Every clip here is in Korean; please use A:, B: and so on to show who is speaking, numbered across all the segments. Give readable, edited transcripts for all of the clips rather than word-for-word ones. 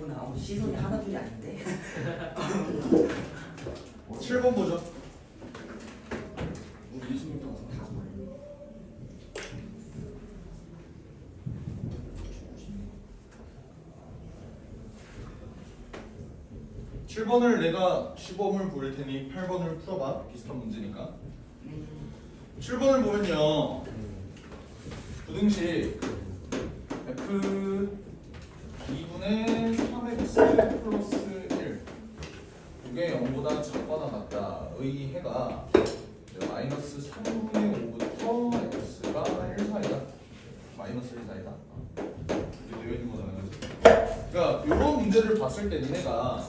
A: 그랬구나. 시선이 하나둘이 아닌데.
B: 7번 보죠.
A: 우리 20년 동안 다 보네.
B: 7번을 내가 시범을 보일 테니 8번을 풀어봐. 비슷한 문제니까. 7번을 보면요. 부등식 f 2분의 3x 플러스 1 이게 0보다 작거나 같다의 해가 마이너스 3분의 5부터 x가 1 사이다. 마이너스 1 사이다. 이게 되어 있는 거잖아요. 그치? 그러니까 이런 문제를 봤을 때 니네가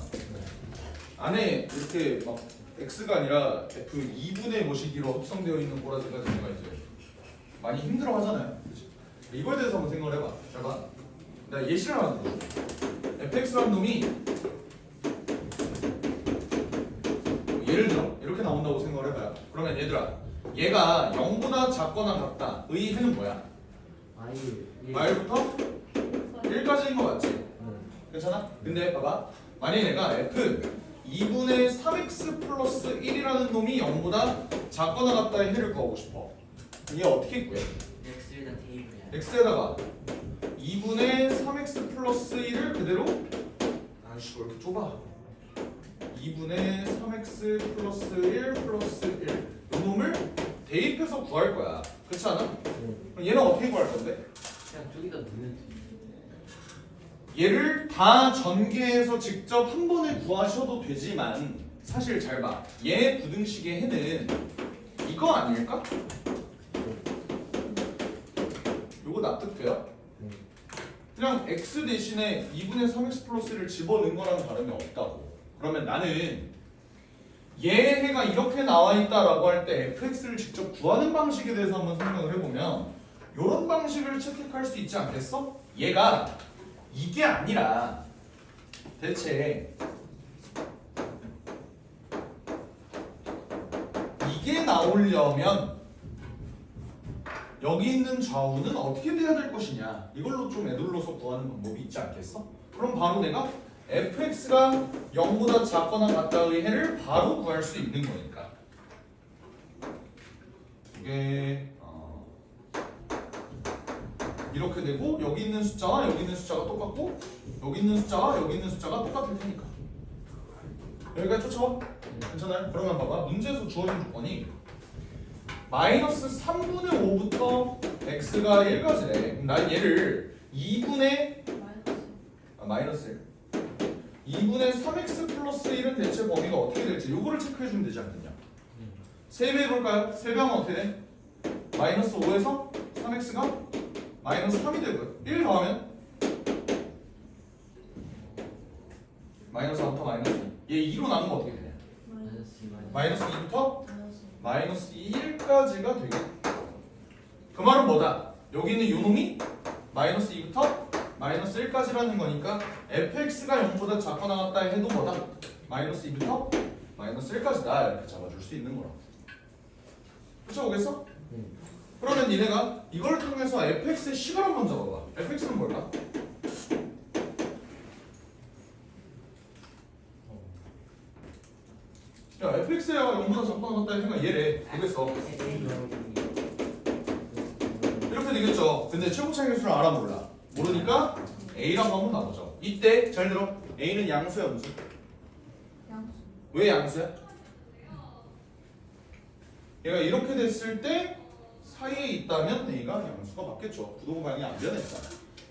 B: 안에 이렇게 막 x가 아니라 f 2분의 모시기로 합성되어 있는 꼬라지가 내가 이제 많이 힘들어 하잖아요. 그치? 이거에 대해서 한번 생각을 해봐. 잘 봐. 나 예시를 하나 들어. fx라는 놈이 예를 들어 이렇게 나온다고 생각을 해봐요. 그러면 얘들아 얘가 0보다 작거나 같다 의 해는 뭐야? 말부터 1까지인 거 맞지? 괜찮아? 근데 봐봐 만약에 내가 f 2분의 3x 플러스 1이라는 놈이 0보다 작거나 같다의 해를 구하고 싶어. 얘 어떻게 구해?
A: x에다 대입해야 돼.
B: x에다가 2분의 3x 플러스 1을 그대로 아이씨 왜 이렇게 좁아 2분의 3x 플러스 1 플러스 1 이 놈을 대입해서 구할 거야. 그렇지 않아? 그럼 얘는 어떻게 구할 건데?
A: 그냥 저기다 넣으면 돼.
B: 얘를 다 전개해서 직접 한 번에 구하셔도 되지만 사실 잘 봐. 얘 부등식의 해는 이거 아닐까? 요거 납득돼요? 그냥 x 대신에 2분의 3x 플러스를 집어넣은 거랑 다름이 없다고. 그러면 나는 얘 해가 이렇게 나와 있다라고 할 때 fx를 직접 구하는 방식에 대해서 한번 생각을 해보면 이런 방식을 채택할 수 있지 않겠어? 얘가 이게 아니라 대체 이게 나오려면 여기 있는 좌우는 어떻게 돼야 될 것이냐 이걸로 좀 애둘러서 구하는 방법이 있지 않겠어? 그럼 바로 내가 fx가 0보다 작거나 같다의 해를 바로 구할 수 있는 거니까 이게 이렇게 되고 여기 있는 숫자와 여기 있는 숫자가 똑같고 여기 있는 숫자와 여기 있는 숫자가 똑같을 테니까 여기까지 쫓아와? 괜찮아요? 그러면 봐봐 문제에서 주어진 조건이 마이너스 3분의 5부터 x가 1까지래. 난 얘를 2분의 마이너스 1 2분의 3x 플러스 1은 대체 범위가 어떻게 될지 요거를 체크해주면 되지 않겠냐. 세배해볼까요? 세배하면 어떻게 돼? 마이너스 5에서 3x가 마이너스 3이 되고요. 1 더하면 마이너스 4부터 마이너스 2. 얘 2로 나누면 어떻게 되냐? 마이너스 2부터 마이너스 1까지가 되겠다. 그 말은 뭐다? 여기 있는 요놈이 마이너스 2부터 마이너스 1까지라는 거니까 fx가 0보다 작거나 같다 해도 뭐다? 마이너스 2부터 마이너스 1까지다 이렇게 잡아줄 수 있는 거라고. 그쵸 오겠어? 그러면 니네가 이걸 통해서 fx의 식을 한번 잡아봐. fx는 뭘까? 야 fx가 0보다 작거나 같다 해가 얘래. 보겠어. 이렇게 되겠죠. 근데 최고차의 개수를 알아 몰라. 모르니까 a랑 한번 나누죠. 이때 잘 들어. a는 양수야 무슨?
C: 양수.
B: 왜 양수야? 얘가 이렇게 됐을 때 사이에 있다면 a가 양수가 맞겠죠. 부동호 방향이 안 변했잖아.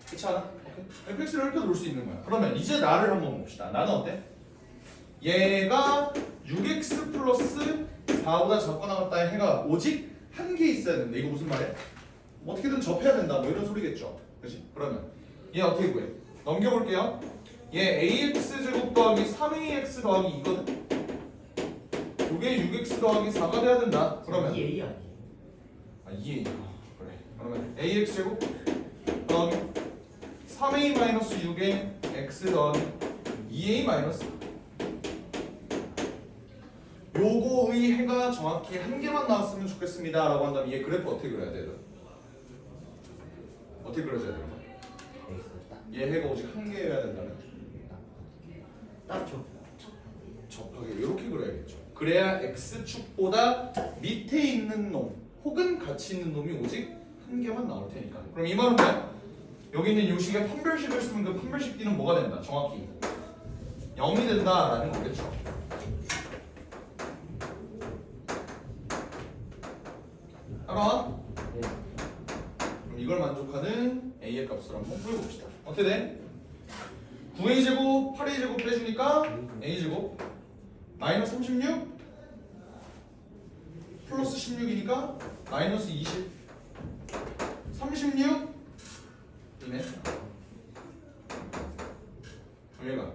B: 그렇지 않아? 오케이. fx를 이렇게 놓을 수 있는 거야. 그러면 이제 나를 한번 봅시다. 나는 어때? 얘가 6x 플러스 4보다 작거나 같다의 해가 오직 한 개 있어야 된다. 이거 무슨 말이야? 어떻게든 접해야 된다. 뭐 이런 소리겠죠. 그렇지? 그러면 얘 어떻게 구해? 넘겨볼게요. 얘 ax 제곱 더하기 3ax 더하기 2거든. 이게 6x 더하기 4가 돼야 된다. 그러면
A: 2a 아니에요?
B: 아 2a 그래. 그러면 ax 제곱 더하기 3a 마이너스 6에 x 더하기 2a 마이너스 요거의 해가 정확히 한 개만 나왔으면 좋겠습니다 라고 한다면 얘 그래프 어떻게 그려야 돼요? 어떻게 그려줘야 돼요? 얘 해가 오직 한 개여야 된다면
A: 따죠.
B: 접하게 이렇게 그려야겠죠. 그래야 x축보다 밑에 있는 놈 혹은 같이 있는 놈이 오직 한 개만 나올 테니까. 그럼 이 말은 뭐야? 여기 있는 요식에 판별식을 쓰면 그 판별식 D는 뭐가 된다? 정확히 0이 된다라는 거겠죠. 따라와?
A: 네.
B: 그럼 이걸 만족하는 A의 값을 한번 구해봅시다. 어떻게 돼? 9A제곱, 8A제곱 빼주니까 A제곱 마이너스 36 플러스 16이니까 마이너스 20 36 이네. 그럼 얘가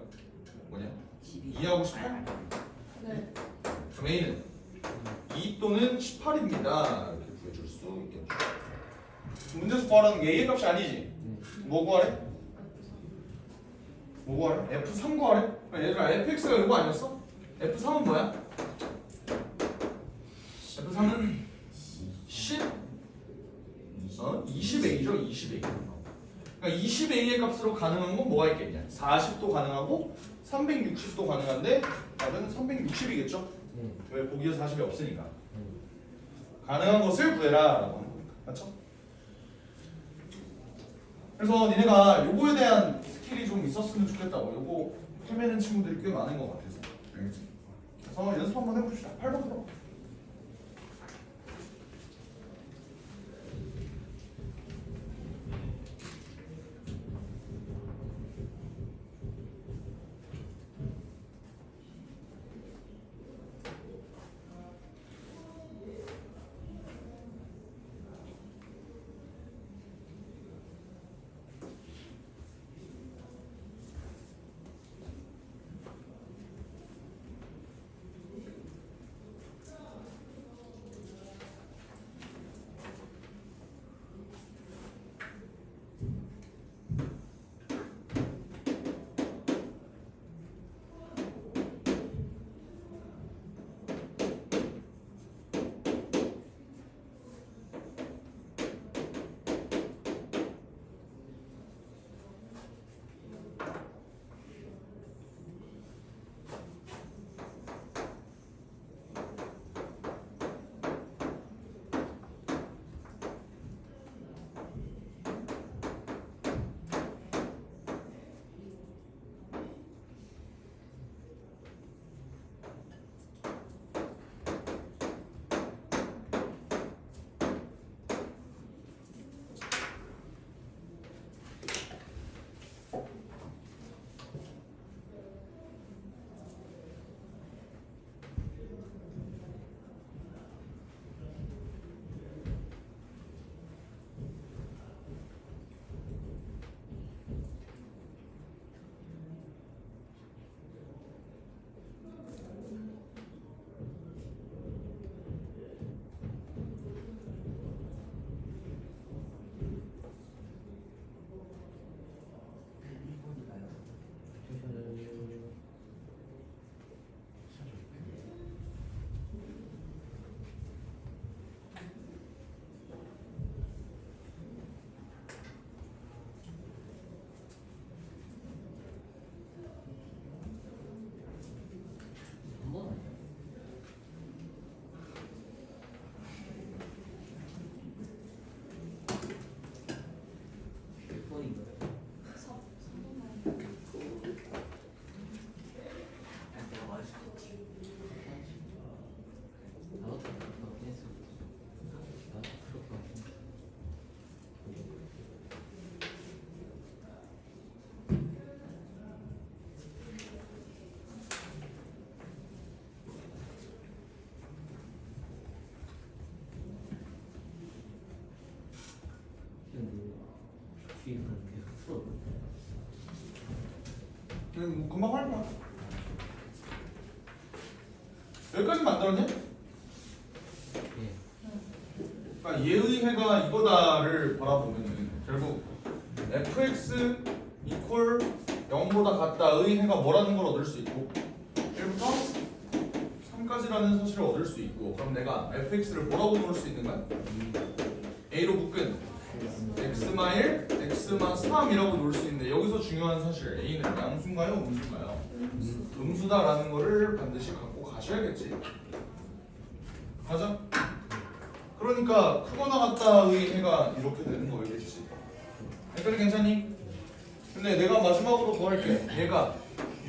B: 뭐냐? 2하고 18?
C: 네.
B: 그럼 A는 2 또는 18입니다. 이렇게 구해줄 수 있겠죠. 문제에서 구하라는 게 A의 값이 아니지? 뭐 구하래? 뭐 구하래? F3 구하래? 얘들아 fx가 이거 아니었어? F3은 뭐야? F3은 10? 20A죠? 20A. 그러니까 20A의 값으로 가능한 건 뭐가 있겠냐? 40도 가능하고 360도 가능한데 답은 360이겠죠?
A: 네.
B: 왜 보기에 40이 없으니까. 가능한 것을 구해라 라고 하는 거니까. 맞죠? 그래서 니네가 요거에 대한 스킬이 좀 있었으면 좋겠다고. 요거 헤매는 친구들이 꽤 많은 것 같아서. 알겠지? 그래서 연습 한번 해봅시다. 8번 들어. 뭐 금방 할 거야. 여기까지 만들었냐? 그러니까 얘의 해가 이거다를 바라보면은 결국 fx 이퀄 0보다 같다의 해가 뭐라는 걸 얻을 수 있고 1부터 3까지라는 사실을 얻을 수 있고, 그럼 내가 fx를 뭐라고 놓을 수 있는 거야? a로 묶은 x마 1, x마 3이라고 놓을 수 있는데 여기서 중요한 사실 a는 양수인가요? 음수인가요? 음수다라는 거를 반드시 갖고 가셔야겠지. 맞아? 그러니까 크거나 같다의 해가 이렇게 되는 거겠지. 헷갈리 괜찮니? 근데 내가 마지막으로 더 할게. 얘가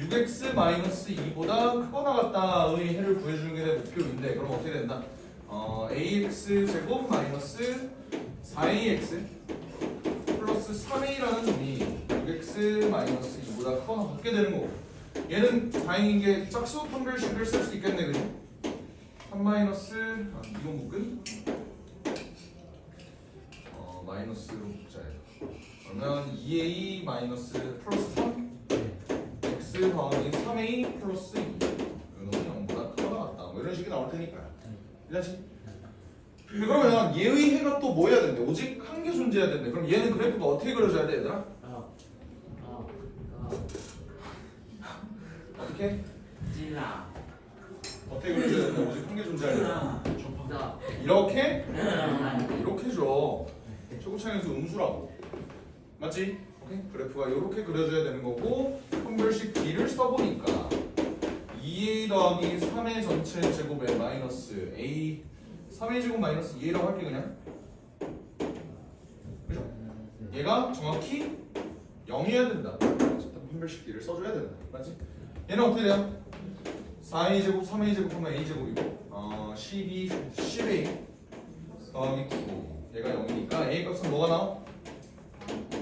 B: 6x-2보다 크거나 같다의 해를 구해주는 게 내 목표인데 그럼 어떻게 된다? ax 제곱 마이너스 4ax 플러스 3a라는 놈이 6x-2보다 크거나 같게 되는 거고 얘는 다행인 게 짝수 판별식을 쓸 수 있겠네, 그지? 3 마이너스 이거 묶은 마이너스로 묶자. 그러면 2a 마이너스 플러스 3 x 더하기 3a 플러스 2 이놈이 0보다 크거나 같다. 뭐 이런 식이 나올 테니까. 이해하지? 그러면 얘의 해가 또 뭐 해야 된대? 오직 한 개 존재해야 된대. 그럼 얘는 그래프가 어떻게 그려져야 돼, 얘들아? 어떻게?
A: 찔라.
B: 어떻게 그려져야 된대? 오직 한 개 존재해야 돼.
A: 나.
B: 이렇게? 이렇게 줘. 초고창에서 음수라고. 맞지? 오케이? 그래프가 이렇게 그려져야 되는 거고 판별식 B를 써보니까 2a 더하기 3의 전체 제곱에 마이너스 a 3a 제곱 마이너스 2a라고 할게 그냥. 그죠? 얘가 정확히 0이어야 된다. 어쨌든 판별식 B를 써줘야 된다. 맞지? 얘는 어떻게 돼요? 4a 제곱 3a 제곱 하면 a 제곱이고 12 10a 더하기 9 얘가 0이니까 a 값은 뭐가 나와?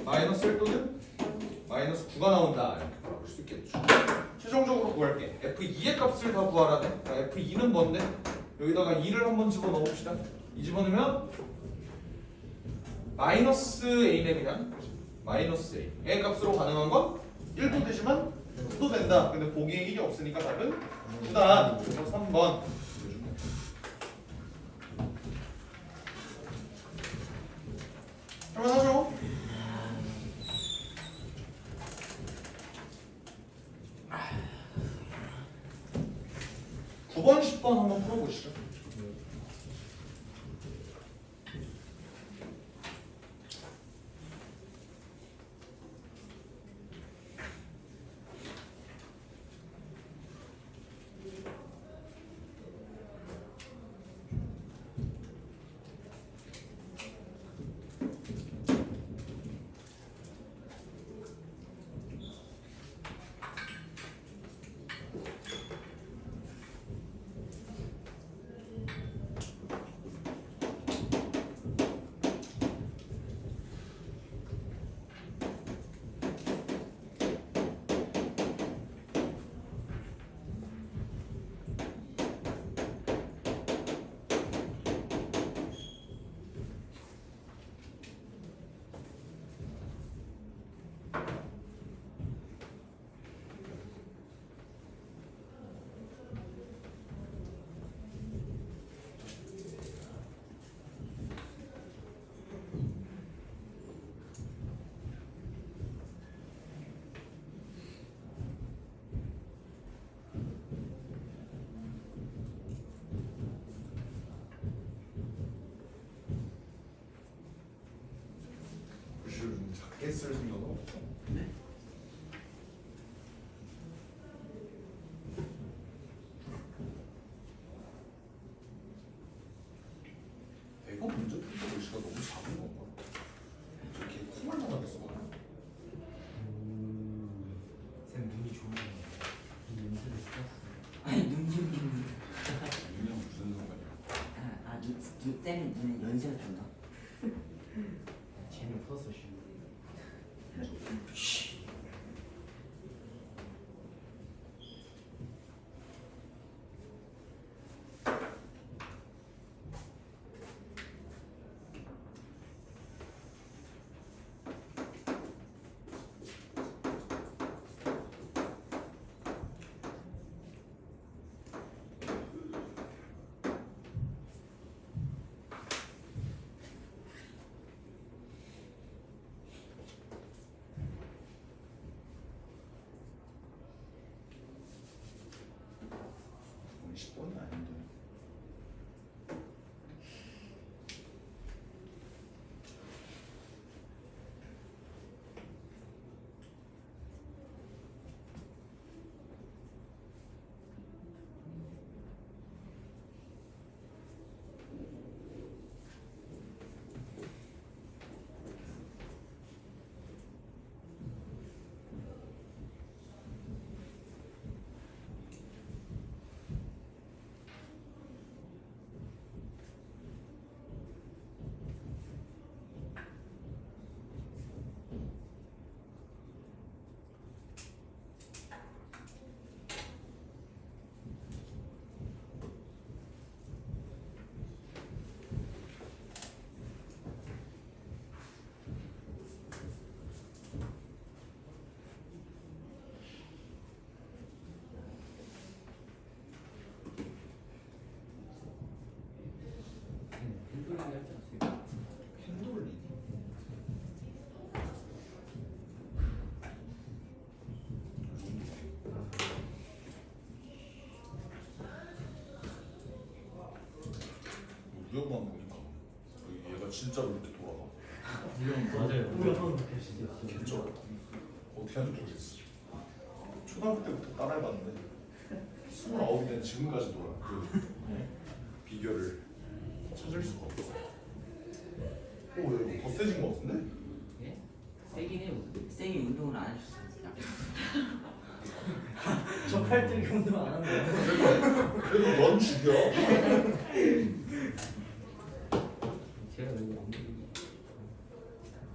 B: 마이너스 1 또는 마이너스 9가 나온다 이렇게 볼 수 있겠죠. 최종적으로 구할게. F2의 값을 다 구하라 돼. F2는 뭔데? 여기다가 2를 한번 집어넣어 봅시다. 2 집어넣으면 마이너스 a네 그냥. 마이너스 a. a 값으로 가능한 건 1도 되지만 9도 된다. 근데 보기에 1이 없으니까 답은 9다. 그래서 3번. 할만하죠? 9번, 10번 한번 풀어보시죠. 글씨를 좀 작게 쓸 생각은 없어.
A: 네?
B: 내가 문제 풀 때 글씨가 너무 작은 건가? 저렇게 콩을 나가게 써봐.
A: 쌤 눈이 좋네요. 눈을 썼어. 아니 눈이
B: 윤이랑 무슨 상관이야?
A: 눈 쌤은 눈에 연세가 좀 나. 쟤는 풀었어 씨.
B: 구역만 보니까 얘가 진짜로 이렇게 돌아가.
A: 맞아요. 우연한
B: 개쩔어. 어떻게 하는지 모르겠어. 초등학교 때부터 따라해봤는데 29이 된 지금까지 돌아. 그 비결을 찾을 수가 없어. 오, 야, 이거 더 세진 것 같은데?
C: 예? 세긴 해요. 쌩이 운동을 안 해주셨어요.
A: 저 팔뚝이 운동 안 하는 거예요.
B: 그래도 넌 죽여.
C: 제가 왜 안 먹는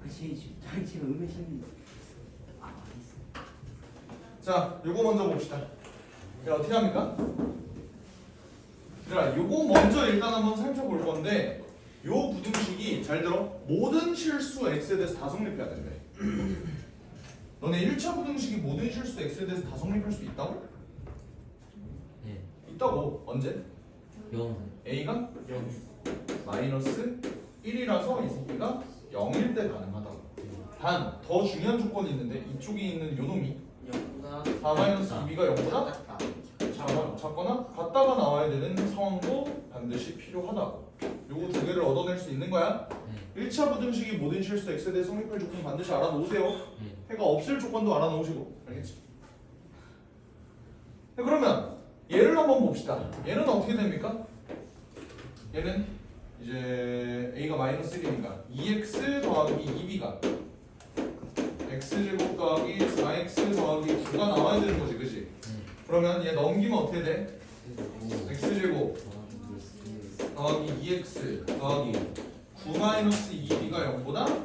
C: 제가 의미심이 알겠어.
B: 자, 요거 먼저 봅시다. 자, 어떻게 합니까? 자, 요거 먼저 일단 한번 살펴볼 건데 요 부등식이 잘 들어. 모든 실수 x에 대해서 다 성립해야 된대. 너네 1차 부등식이 모든 실수 x에 대해서 다 성립할 수 있다고?
C: 네.
B: 있다고. 언제?
C: 0.
B: a가 마이너스 1이라서 이 새끼가 0일 때 가능하다고. 단 더 중요한 조건이 있는데 이쪽에 있는 요놈이 4 마이너스 2b가 0보다 작거나 같다가 나와야 되는 상황도 반드시 필요하다고. 요거 두 개를 얻어낼 수 있는 거야.
C: 네.
B: 1차 부등식이 모든 실수 x에 대해 성립할 조건 반드시 알아놓으세요.
C: 네.
B: 해가 없을 조건도 알아놓으시고. 알겠지? 네, 그러면 얘를 한번 봅시다. 얘는 어떻게 됩니까? 얘는 이제 a가 마이너스 1이니까 2x 더하기 2b가 x제곱 더하기 4x 더하기 9가 나와야 되는 거지, 그치?
C: 네.
B: 그러면 얘 넘기면 어떻게 돼?
C: 그리고
B: x제곱 더하기 2x 더하기 9 마이너스 2b가 0보다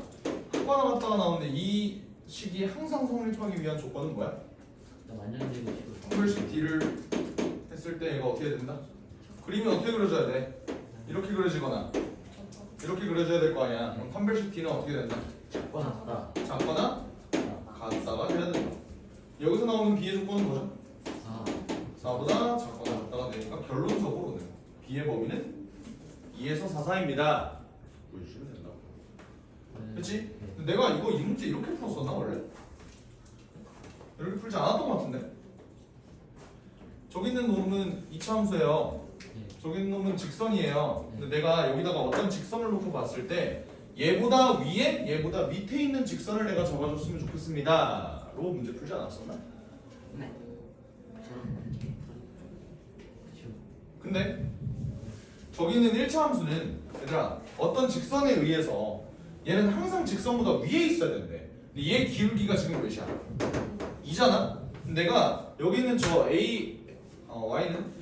B: 크거나 같다가 나오는데 이 식이 항상 성립하기 위한 조건은 뭐야?
C: 완전 되고 싶어.
B: 한글씩 d를 했을 때 얘가 어떻게 된다? 그림이 어떻게 그려져야 돼? 이렇게 그려지거나 이렇게 그려져야 될 거 아니야. 그럼 판별식 d는 어떻게 된다?
C: 작거나
B: 작거나 같다가 돼야 된다. 여기서 나오는 b의 조건은 뭐죠? 4보다 작거나 같다가 되니까 결론적으로는 b의 범위는 2에서 4 사이입니다. 보여주시면 된다. 그치? 근데 내가 이 문제 이렇게 풀었었나 원래? 이렇게 풀지 않았던 것 같은데? 저기 있는 놈은 2차 함수예요. 저기 있는 놈은 직선이에요. 근데 내가 여기다가 어떤 직선을 놓고 봤을 때 얘보다 위에, 얘보다 밑에 있는 직선을 내가 적어줬으면 좋겠습니다. 로 문제 풀지 않았었나?
C: 네. 저는 이렇게 그렇죠.
B: 근데 저기 있는 1차 함수는 얘들아 어떤 직선에 의해서 얘는 항상 직선보다 위에 있어야 되는데 근데 얘 기울기가 지금 몇이야? 2잖아? 내가 여기 있는 저 y는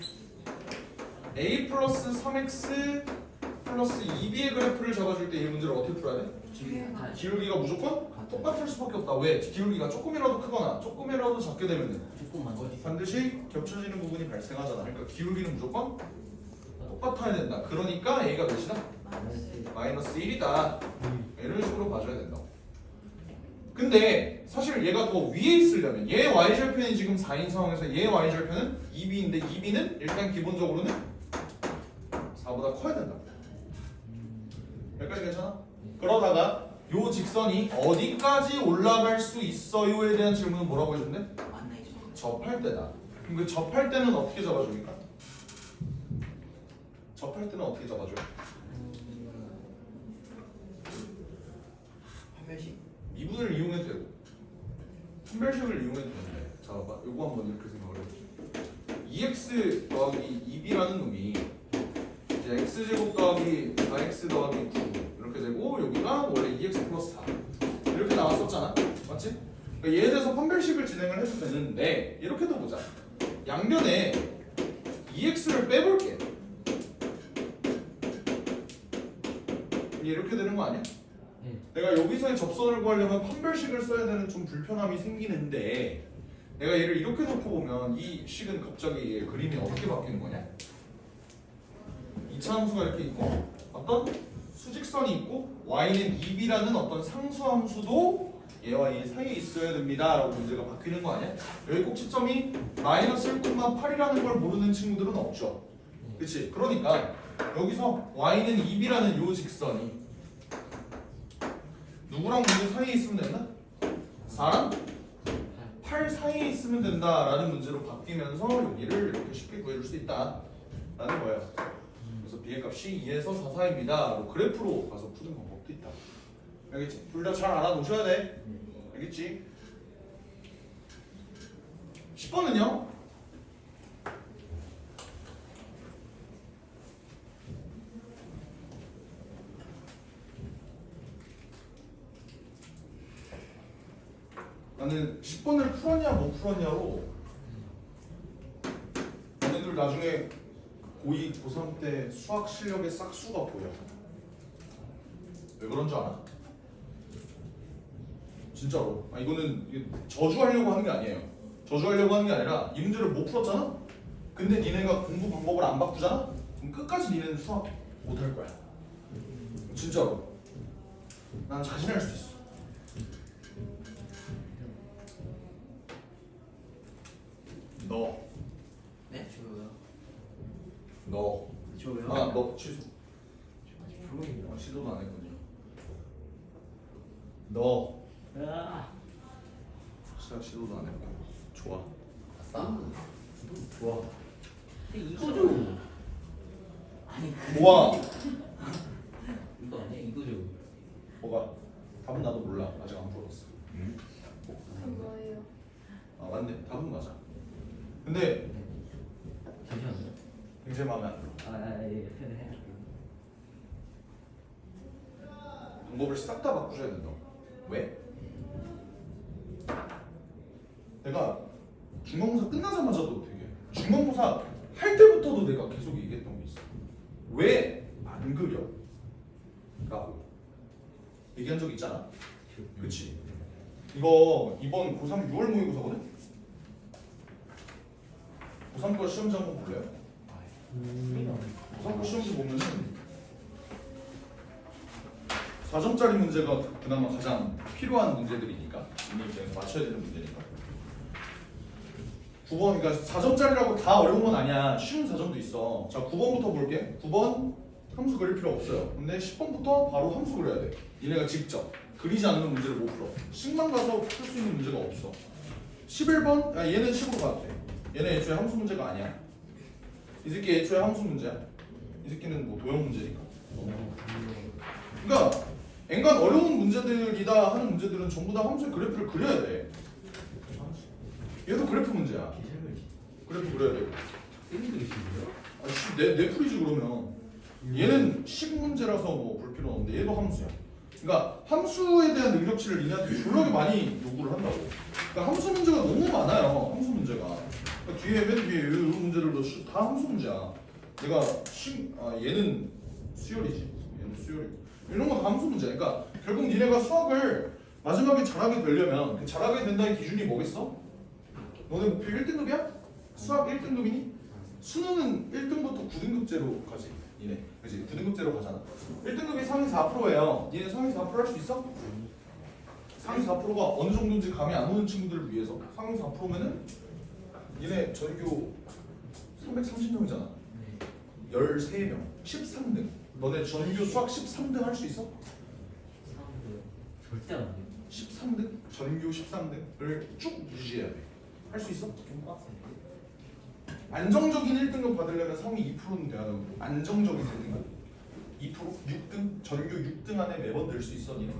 B: a 플러스 3x 플러스 2b의 그래프를 잡아줄 때 이 문제를 어떻게 풀어야 돼? 기울기가 무조건 똑같을 수밖에 없다. 왜? 기울기가 조금이라도 크거나 조금이라도 작게 되면
C: 조금만 더.
B: 반드시 겹쳐지는 부분이 발생하잖아. 그러니까 기울기는 무조건 똑같아야 된다. 그러니까 a가 몇이다? 마이너스 1이다. 이런 식으로 봐줘야 된다. 근데 사실 얘가 더 위에 있으려면 얘 y절편이 지금 4인 상황에서 얘 y절편은 2b인데 2b는 일단 기본적으로는 4보다 커야 된다. 여기까지 괜찮아? 그러다가 요 직선이 어디까지 올라갈 수 있어요에 대한 질문은 뭐라고 해줬네? 접할 때다. 그럼 그 접할 때는 어떻게 잡아줍니까? 접할 때는 어떻게 잡아줘요?
A: 판별식.
B: 미분을 이용해도 되고 판별식을 이용해도 되는데 자 봐봐 요거 한번 이렇게 생각을 해보죠. 2x 더하기 2b라는 놈이 이제 x제곱 더하기 4x 더하기 9 이렇게 되고 여기가 원래 2x 플러스 4 이렇게 나왔었잖아. 맞지? 그러니까 얘에 대해서 판별식을 진행을 해도 되는데 이렇게도 보자. 양변에 2x를 빼볼게. 이렇게 되는 거 아니야? 내가 여기서의 접선을 구하려면 판별식을 써야 되는 좀 불편함이 생기는데 내가 얘를 이렇게 놓고 보면 이 식은 갑자기 그림이 어떻게 바뀌는 거냐? 2차 함수가 이렇게 있고 어떤 수직선이 있고 y는 2b라는 어떤 상수함수도 얘와 얘 사이에 있어야 됩니다 라고 문제가 바뀌는 거 아니야? 여기 꼭 시점이 마이너스 1,8이라는 걸 모르는 친구들은 없죠. 그치? 그러니까 여기서 y는 2b라는 요 직선이 누구랑 누구 사이에 있으면 된다? 4랑 8 사이에 있으면 된다라는 문제로 바뀌면서 여기를 이렇게 쉽게 구해줄 수 있다라는 거예요. 그래서 b의 값이 2에서 4, 4입니다. 그래프로 가서 푸는 방법도 있다. 알겠지? 둘 다 잘 알아놓으셔야 돼. 알겠지? 10번은요? 나는 10번을 풀었냐 못 풀었냐로 너네들 나중에 고2, 고3 때 수학 실력의 싹수가 보여. 왜 그런 줄 알아? 진짜로. 이거는 저주하려고 하는 게 아니에요. 저주하려고 하는 게 아니라 이 문제를 못 풀었잖아? 근데 니네가 공부 방법을 안 바꾸잖아? 그럼 끝까지 니네는 수학 못 할 거야. 진짜로. 난 자신할 수 있어. 너.
C: 네? 저요.
B: 너.
C: 저요?
B: 너 취소.
C: 아직 프로입니다.
B: 시도도 안 했군요. 너. 시도도 안 했고. 좋아. 아싸. 좋아.
C: 이거죠. 아니
B: 좋아.
C: 이거 아니야? 이거죠.
B: 뭐가? 답은 나도 몰라. 아직 안 풀었어.
D: 뭐예요?
B: 맞네. 답은 맞아. 근데
C: 잠시만요.
B: 굉장히 마음에 안 들어.
C: 예.
B: 방법을 싹 다 바꾸셔야 된다. 왜? 내가 중간고사 끝나자마자도 되게 중간고사 할 때부터도 내가 계속 얘기했던 게 있어. 왜 안 그려? 라고 얘기한 적 있잖아. 그치? 이거 이번 고3 6월 모의고사거든? 고3 거 시험지 한번 볼래요? 고3 거 시험지 보면은 4점짜리 문제가 그나마 가장 필요한 문제들이니까 이미 입장에서 맞춰야 되는 문제니까 9번, 그러니까 4점짜리라고 다 어려운 건 아니야. 쉬운 4점도 있어. 자, 9번부터 볼게. 9번 함수 그릴 필요 없어요. 근데 10번부터 바로 함수 그려야 돼. 니네가 직접 그리지 않는 문제를 못 풀어. 10만 가서 풀 수 있는 문제가 없어. 11번, 얘는 10으로 가도 돼. 얘는 애초에 함수 문제가 아니야. 이 새끼 애초에 함수 문제야. 이 새끼는 뭐 도형 문제니까. 그러니까 엔간 어려운 문제들이다 하는 문제들은 전부 다 함수의 그래프를 그려야 돼. 얘도 그래프 문제야. 그래프 그려야 돼. 내 풀이지 그러면. 얘는 식 문제라서 뭐 볼 필요는 없는데 얘도 함수야. 그러니까 함수에 대한 능력치를 니네한테 졸라게 많이 요구를 한다고. 그러니까 함수 문제가 너무 많아요. 함수 문제가. 그러니까 뒤에 맨 뒤에 이런 문제들도 다 함수 문제야. 얘가 얘는 수열이지. 얘는 수열이고. 이런 거 다 함수 문제야. 그러니까 결국 니네가 수학을 마지막에 잘하게 되려면 그 잘하게 된다는 기준이 뭐겠어? 너네 목표 1등급이야? 수학 1등급이니? 수능은 1등부터 9등급제로 가지. 니네. 그치? 9등급제로 가잖아. 1등급이 상위 4%예요. 니네 상위 4% 할 수 있어? 상위 4%가 어느 정도인지 감이 안 오는 친구들을 위해서 상위 4%면은 니네 전교 330명이잖아. 13명. 13등. 너네 전교 수학 13등 할 수 있어?
C: 절대 안 돼요.
B: 13등? 전교 13등을 쭉 유지해야 돼. 할 수 있어?
C: 좀 빡센데.
B: 안정적인 1등급 받으려면 상위 2%는 돼야 되고 안정적인 1등급 2%? 6등? 전교 6등 안에 매번 늘 수 있어 니네?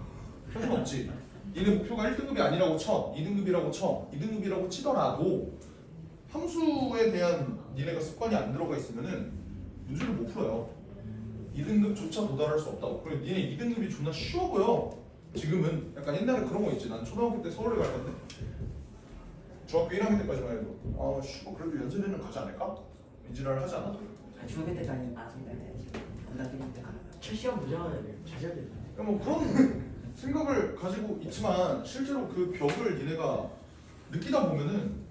B: 할수 없지. 니네 목표가 1등급이 아니라고 쳐 2등급이라고 쳐 2등급이라고 치더라도 함수에 대한 니네가 습관이 안 들어가 있으면은 문제를 못 풀어요. 2등급조차 도달할 수 없다고. 그리고 니네 2등급이 존나 쉬워 보여. 지금은 약간 옛날에 그런 거 있지. 난 초등학교 때 서울에 갈 건데 중학교 1학년 때까지만 해도 그래도 연세대는 가지 않을까? 인지를 하지 않아?
C: 중학교 때까지 맞습니다. 첫 시험 보자마자 자제해야 돼.
B: 그러니까 뭐 그런 생각을 가지고 있지만 실제로 그 벽을 니네가 느끼다 보면은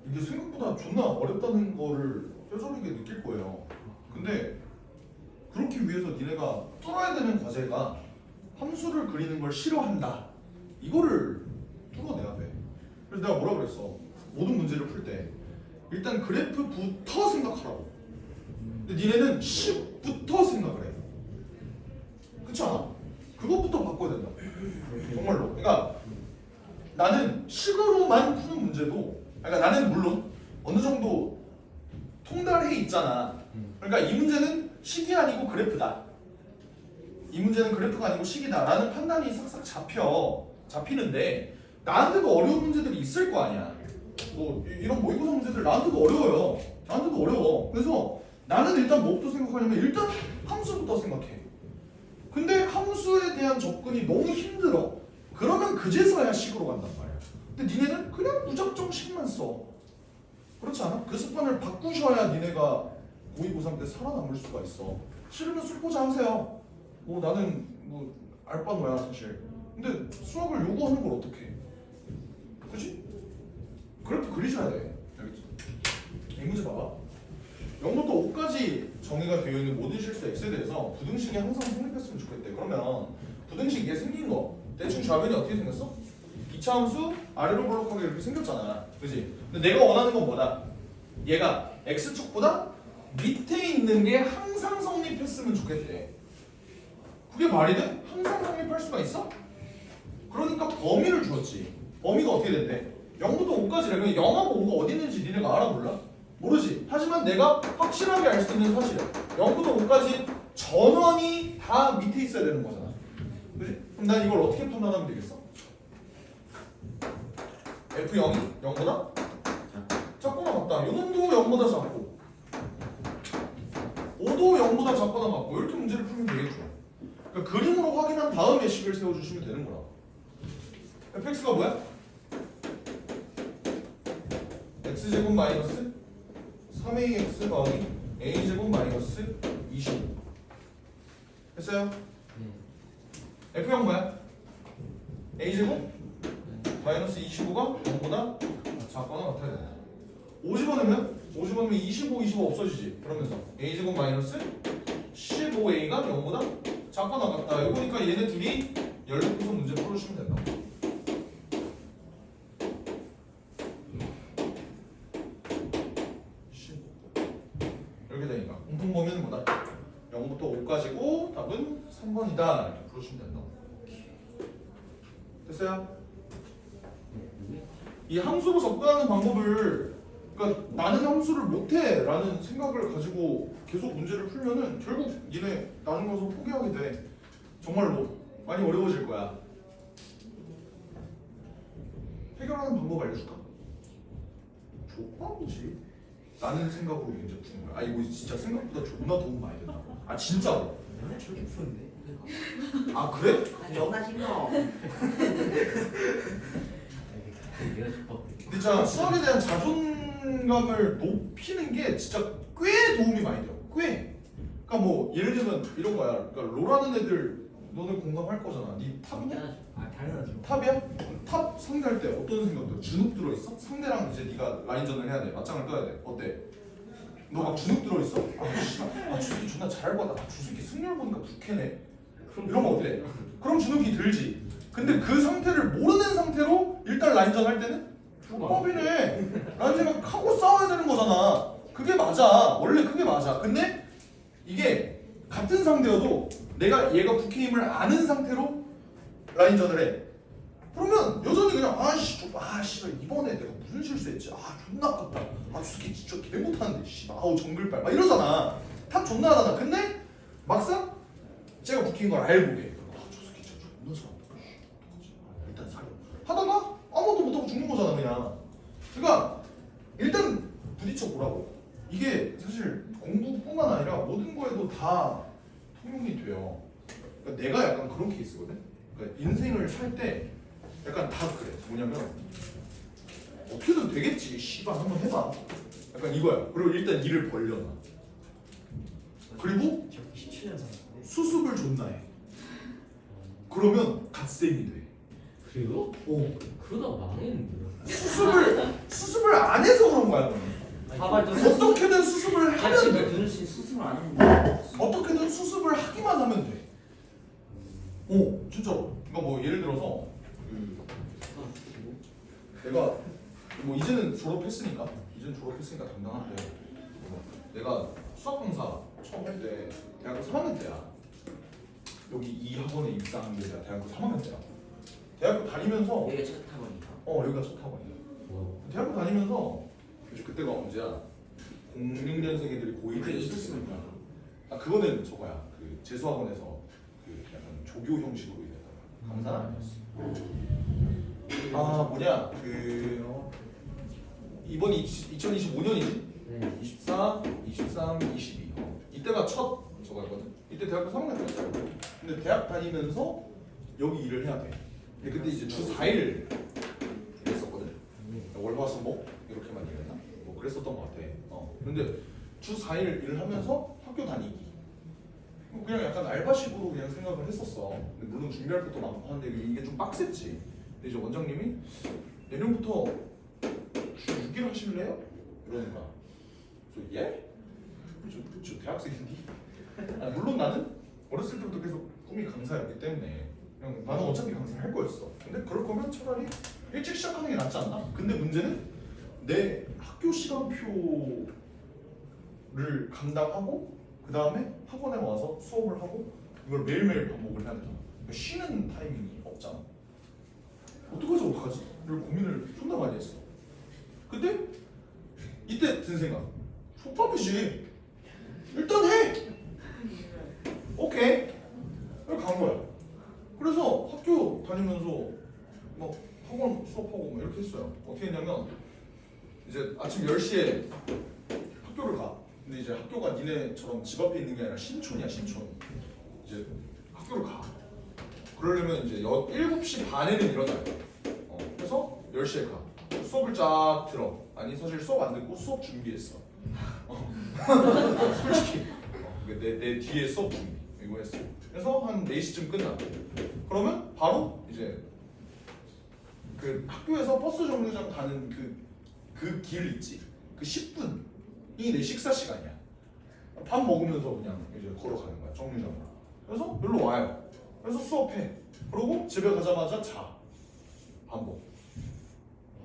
B: 이게 생각보다 존나 어렵다는 거를 뼈저리게 느낄 거예요. 근데 그렇기 위해서 니네가 뚫어야 되는 과제가 함수를 그리는 걸 싫어한다. 이거를 뚫어내야 돼. 그래서 내가 뭐라 그랬어? 모든 문제를 풀 때 일단 그래프부터 생각하라고. 근데 니네는 식부터 생각을 해. 그렇지 않아? 그것부터 바꿔야 된다. 정말로. 그러니까 나는 식으로만 푸는 문제도, 그러니까 나는 물론 어느 정도 통달해 있잖아. 그러니까 이 문제는 식이 아니고 그래프다. 이 문제는 그래프가 아니고 식이다라는 판단이 싹싹 잡히는데 나한테도 어려운 문제들이 있을 거 아니야. 뭐 이런 모의고사 문제들 나한테도 어려워요. 나한테도 어려워. 그래서 나는 일단 뭐부터 생각하냐면 일단 함수부터 생각해. 근데 함수에 대한 접근이 너무 힘들어. 그러면 그제서야 식으로 간단 말이야. 근데 니네는 그냥 무작정 식만 써. 그렇지 않아? 그 습관을 바꾸셔야 니네가 고위고3 때 살아남을 수가 있어. 싫으면 술포자 하세요. 뭐 나는 뭐 알바노야 사실. 근데 수학을 요구하는 걸 어떻게? 그렇지? 그래프 그리셔야 돼. 알겠지? 이 문제 봐봐. 0부터 5까지 정의가 되어 있는 모든 실수 x에 대해서 부등식이 항상 성립했으면 좋겠대. 그러면 부등식 이게 생긴 거 대충 좌변이 어떻게 생겼어? 2차 함수 아래로 볼록하게 이렇게 생겼잖아. 그지? 근데 내가 원하는 건 뭐다? 얘가 x축보다 밑에 있는 게 항상 성립했으면 좋겠대. 그게 말이 돼? 항상 성립할 수가 있어? 그러니까 범위를 주었지. 범위가 어떻게 된대? 0부터 5까지래. 그럼 0하고 5가 어디 있는지 니네가 알아 몰라? 모르지. 하지만 내가 확실하게 알 수 있는 사실이야. 0부터 5까지 전원이 다 밑에 있어야 되는 거잖아. 그지? 그럼 난 이걸 어떻게 판단하면 되겠어? F0이 0보다 작거나 같다. 요 놈도 0보다 작고 5도 0보다 작거나 같고 이렇게 문제를 풀면 되겠죠. 그러니까 그림으로 확인한 다음에 식을 세워주시면 되는 거라. fx가 뭐야? x제곱 마이너스 3ax 더하기 a제곱 마이너스 25 됐어요? F0 뭐야? a제곱 마이너스 25가 0보다 작거나 같아야 돼. 50원이면 50원이면 25, 25 없어지지. 그러면서 a제곱 마이너스 15a가 0보다 작거나 같다. 이거 보니까 얘네 둘이 연립해서 문제 풀어주시면 된다. 이렇게 되니까 공통 범위는 뭐다? 0부터 5까지고 답은 3번이다. 이렇게 풀어주시면 된다. 됐어요? 이 함수로 접근하는 방법을 그러니까 나는 함수를 못해 라는 생각을 가지고 계속 문제를 풀면은 결국 니네 나중 가서 포기하게 돼. 정말로 많이 어려워질 거야. 해결하는 방법 알려줄까? 족밥이지. 라는 생각으로 이제 푸는 거야. 아 이거 진짜 생각보다 존나 도움 많이 된다. 아 진짜로.
C: 맨날 저렇게 푸는데.
B: 아 그래?
C: 존나 신나.
B: 근데 진짜 수학에 대한 자존감을 높이는 게 진짜 꽤 도움이 많이 돼요. 꽤. 그러니까 뭐 예를 들면 이런 거야. 그러니까 로라는 애들 너는 공감할 거잖아. 니 탑이냐?
A: 아 당연하죠.
B: 탑이야? 탑 상대할 때 어떤 생각들? 주눅 들어 있어? 상대랑 이제 네가 라인전을 해야 돼. 맞짱을 떠야 돼. 어때? 너 막 주눅 들어 있어? 아 주새끼 존나 잘할 거다. 주새끼 승률 보니까 불쾌네. 이러면 어때? 그럼 주눅이 들지. 근데 그 상태를 모르는 상태로 일단 라인전 할 때는 족밥이네 라는 생각하고 싸워야 되는 거잖아. 그게 맞아. 원래 그게 맞아. 근데 이게 같은 상대여도 내가 얘가 국회의힘을 아는 상태로 라인전을 해. 그러면 여전히 그냥 씨발 이번에 내가 무슨 실수했지? 존나 아깝다. 저 새끼 진짜 개 못하는데 아우 정글빨 막 이러잖아. 탑 존나 하잖아. 근데 막상 제가 국회인 걸 알고 해. 저 새끼 진짜 존나 잘한다. 일단 사려. 하다가 아무것도 못하고 죽는 거잖아 그냥. 그러니까 일단 부딪혀 보라고. 이게 사실 공부뿐만 아니라 모든 거에도 다 통용이 돼요. 그러니까 내가 약간 그런 케이스거든. 그러니까 인생을 살 때 약간 다 그래. 뭐냐면 어떻게든 되겠지. 씨발 한번 해봐. 약간 이거야. 그리고 일단 일을 벌려놔. 그리고
C: 17년생.
B: 수습을 존나 해. 그러면 갓생이 돼.
A: 그래요? 그러다가 망했는데요.
B: 수습을 안 해서 그런 거야. 너는. 어떻게든 수습을 하면 돼.
C: 눈을 수습을 안 했는데.
B: 어떻게든 수습을 하기만 하면 돼. 진짜로. 그러니까 뭐 예를 들어서 내가 뭐 이제는 졸업했으니까 당당한데 내가 수학 강사 처음 할 때 대학교 3학년 때야. 여기 이 학원에 입사한 게 내가 대학교 3학년 때야. 대학교 다니면서
C: 여기가 첫 학원이니까.
B: 여기가 첫 학원이야. 대학교 다니면서 그때가 언제야? 06년생 애들이 고1 때
C: 있었으니까.
B: 아 그거는 저거야. 그 재수학원에서 그 약간 조교 형식으로 이랬던 강사는 아니었어. 아 뭐냐 그 이번이 2025년이지?
A: 네.
B: 24, 23, 22 이때가 첫 저거였거든. 이때 대학교 3학년 때였어. 근데 대학 다니면서 여기 일을 해야 돼. 근데 그때 이제 주 4일 했었거든. 월화수목 이렇게만 일했나? 뭐 그랬었던 것 같아. 근데 주 4일 일을 하면서 학교 다니기. 그냥 약간 알바식으로 그냥 생각을 했었어. 근데 물론 준비할 것도 많고 한데 이게 좀 빡셌지. 근데 이제 원장님이 내년부터 주 6일 하실래요? 이러는 거야. 그래서 예? 저 대학생인데? 아니, 물론 나는 어렸을 때부터 계속 꿈이 강사였기 때문에 그냥 나는 어차피 강사를 할 거였어. 근데 그럴 거면 차라리 일찍 시작하는 게 낫지 않나? 근데 문제는 내 학교 시간표를 감당하고 그 다음에 학원에 와서 수업을 하고 이걸 매일매일 반복을 해야 되잖아. 그러니까 쉬는 타이밍이 없잖아. 어떡하지? 이런 고민을 존나 많이 했어. 근데 이때 든 생각 족밥이지. 일단 해. 오케이. 간 거야. 그래서 학교 다니면서 막 학원 수업하고 막 이렇게 했어요. 어떻게 했냐면 이제 아침 10시에 학교를 가. 근데 이제 학교가 니네처럼 집 앞에 있는 게 아니라 신촌이야, 신촌. 이제 학교를 가. 그러려면 이제 7시 반에는 일어나야 돼. 그래서 10시에 가. 수업을 쫙 들어. 아니 사실 수업 안 듣고 수업 준비했어. 솔직히 내 뒤에 수업 준비 이거 했어. 그래서 한 4시쯤 끝나. 그러면 바로 이제 그 학교에서 버스 정류장 가는 그 길 있지. 그 10분이 내 식사 시간이야. 밥 먹으면서 그냥 이제 걸어가는 거야 정류장으로. 그래서 여기로 와요. 그래서 수업해. 그러고 집에 가자마자 자. 반복.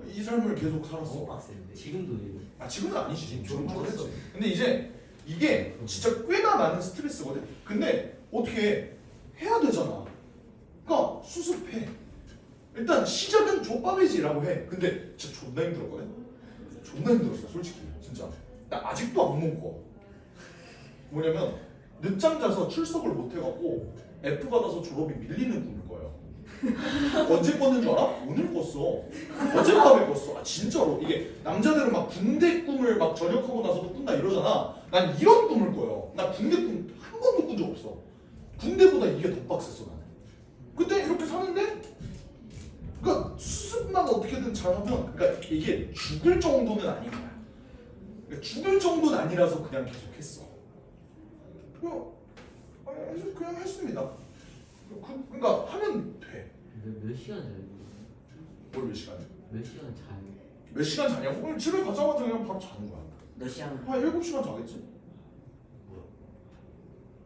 B: 이 삶을 계속 살았어.
A: 너무 빡센데. 지금도 이거.
B: 아 지금은 아니지. 지금
A: 졸업했어.
B: 졸업했지. 근데 이제 이게 진짜 꽤나 많은 스트레스거든. 근데 어떻게 해야 되잖아. 그러니까 수습해. 일단 시작은 족밥이지라고 해. 근데 진짜 존나 힘들었거든. 존나 힘들었어 솔직히 진짜. 나 아직도 안 먹어. 뭐냐면 늦잠 자서 출석을 못 해갖고 F 받아서 졸업이 밀리는 꿈을 꿔요. 언제 꿨는 줄 알아? 오늘 꿨어. 어젯밤에 꿨어. 아 진짜로. 이게 남자들은 막 군대 꿈을 막 전역하고 나서도 꾼다 이러잖아. 난 이런 꿈을 꿔요. 나 군대 꿈 한 번도 꾼 적 없어. 군대보다 이게 더 빡셌어 나는. 근데 이렇게 사는데 그러니까 수습만 어떻게든 잘하면 그러니까 이게 죽을 정도는 아닌 거야. 그러니까 죽을 정도는 아니라서 그냥 계속했어. 그냥 했습니다. 그러니까 하면 돼.
A: 몇 시간 자요?
B: 뭘 몇 시간?
A: 몇 시간 자요?
B: 몇 시간 자냐고? 오늘 집에 가자마자 그냥 바로 자는 거야.
C: 몇 시간?
B: 한 7시간 자겠지?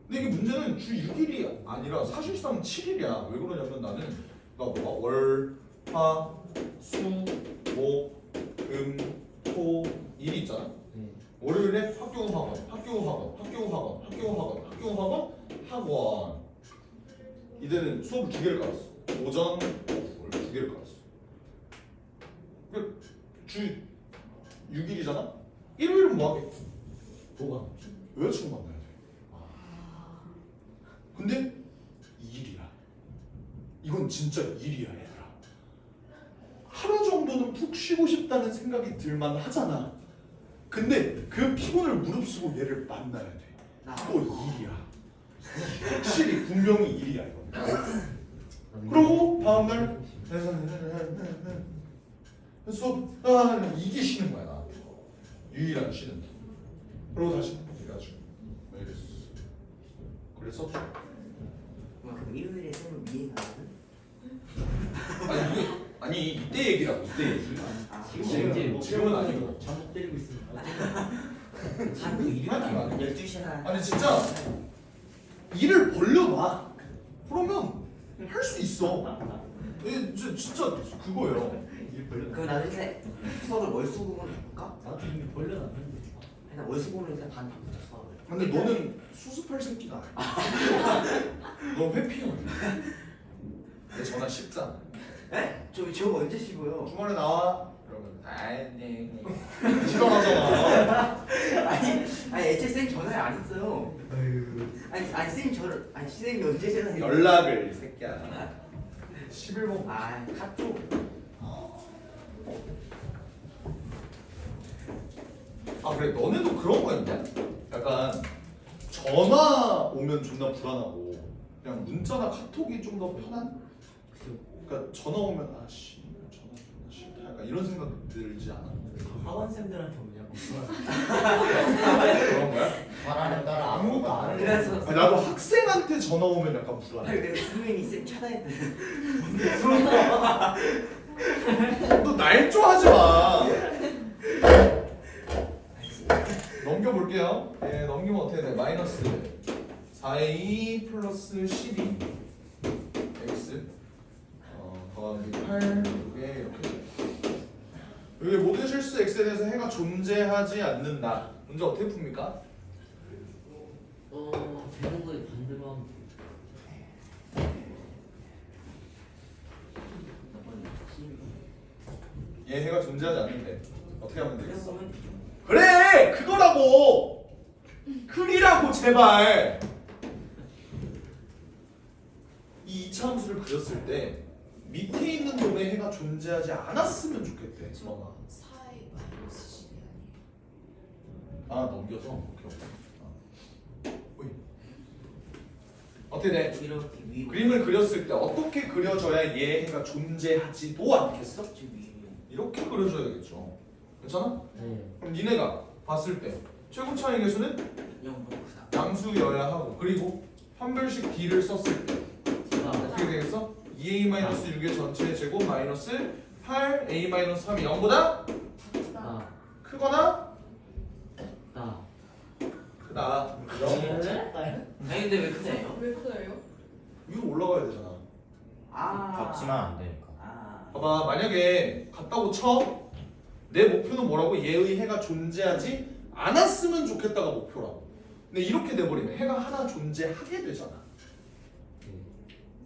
B: 근데 이게 문제는 주 6일이 아니라 사실상 7일이야. 왜 그러냐면 나는 나 뭐가 월, 화, 수, 목, 금, 토, 일이 있잖아.
A: 네.
B: 월요일에 학교 학원, 학교 학원, 학교 학원, 학교 학원, 학교 학원, 학원. 이때는 수업을 2개를 깔았어. 오전, 오후 2개를 깔았어. 그러니까 주 6일이잖아? 일요일은 뭐 하겠지?
A: 뭐가?
B: 여자친구 만나야 돼. 근데 일이야. 이건 진짜 일이야 얘들아. 하루 정도는 푹 쉬고 싶다는 생각이 들만 하잖아. 근데 그 피곤을 무릅쓰고 얘를 만나야 돼. 그거 일이야. 확실히 분명히 일이야 이건. 그러고 다음날 수업 이게 쉬는 거야 나. 유일한 쉬는 날. 그러고 다시 해가지고 이랬어. 그래서
C: 그럼 일요일에 쌤은 미행하거든?
B: 아니 이때 얘기라고 이때 얘기. 지금은 아니고.
A: 잠못 때리고 있으니까.
C: 한
A: 일이
B: 아니,
A: 아니야.
B: 아니.
C: 12시간.
B: 아니 진짜 일을 벌려놔. 그러면 할 수 있어. 진짜 그거예요.
A: 일 벌려.
C: 그럼 나중에 수업을 월수금으로 해볼까?
A: 나도 이미 벌려놨는데.
C: 나 월수금으로 일단 반 바꾸자 수업을.
B: 근데 너는 수습할 새끼가 아니야. 너 회피형. 내 전화 쉽잖아.
C: 에? 저 언제 쉬고요?
B: 주말에 나와. 그러면 네. 싫어하잖아.
C: 아니 애초에 쌤 전화를 안 했어요.
A: 아유.
C: 아니 시댁이 언제 전화해?
B: 연락을 이 새끼야. 11번.
C: 아 카톡.
B: 아 그래 너네도 그런 거 있냐? 약간 전화 오면 존나 불안하고 그냥 문자나 카톡이 좀 더 편한? 그러니까 전화 오면 아씨 전화 존나 싫다 약간 이런 생각 들지 않아?
A: 학원생들한테 오냐고.
B: 그런 거야?
A: 말하는 날 아무것도 안 해.
C: 그래서
B: 아니, 나도 학생한테 전화 오면 약간 불안해.
C: 그래서 수민이 쌤 차단했대.
B: 너 날 좋아하지 마. 넘겨볼게요. 예, 넘기면 어떻게 돼? 마이너스 4a 플러스 12 x 더하기 8 이게 이렇게 돼. 여기 모든 실수 x에 대해서 해가 존재하지 않는다. 문제 어떻게 풉니까?
A: 되는 거에 반대로 하면
B: 얘 해가 존재하지 않는데 어떻게 하면 되겠어?
C: 그래서 되죠.
B: 그래! 그거라고! 그리라고 제발! 이 이차함수를 그렸을 때 밑에 있는 놈의 해가 존재하지 않았으면 좋겠대.
D: 저 4의 마이너스 10이 아니에요.
B: 아 넘겨서? 오케이. 오이. 어떻게 돼?
C: 이렇게 위로.
B: 그림을 그렸을 때 어떻게 그려져야 얘 해가 존재하지도 않겠어?
C: 지금 위로.
B: 이렇게 그려줘야겠죠. 괜찮아?
A: 네.
B: 그럼 니네가 봤을 때 최고 차이 계수는
C: 0.94.
B: 양수여야 하고 그리고 판별식 D를 썼을 때 어떻게 되겠어? 2a-6의 전체 제곱 마이너스 8a-3이 0보다
A: 나.
B: 크거나
A: 나.
B: 크다.
C: 아니 근데 왜 그래요?
D: 왜 그래요?
B: 위로 올라가야 되잖아.
C: 겹치면
E: 안 되니까.
B: 봐봐 만약에 같다고 쳐. 내 목표는 뭐라고? 얘의 해가 존재하지 않았으면 좋겠다가 목표라고. 근데 이렇게 돼버리면 해가 하나 존재하게 되잖아.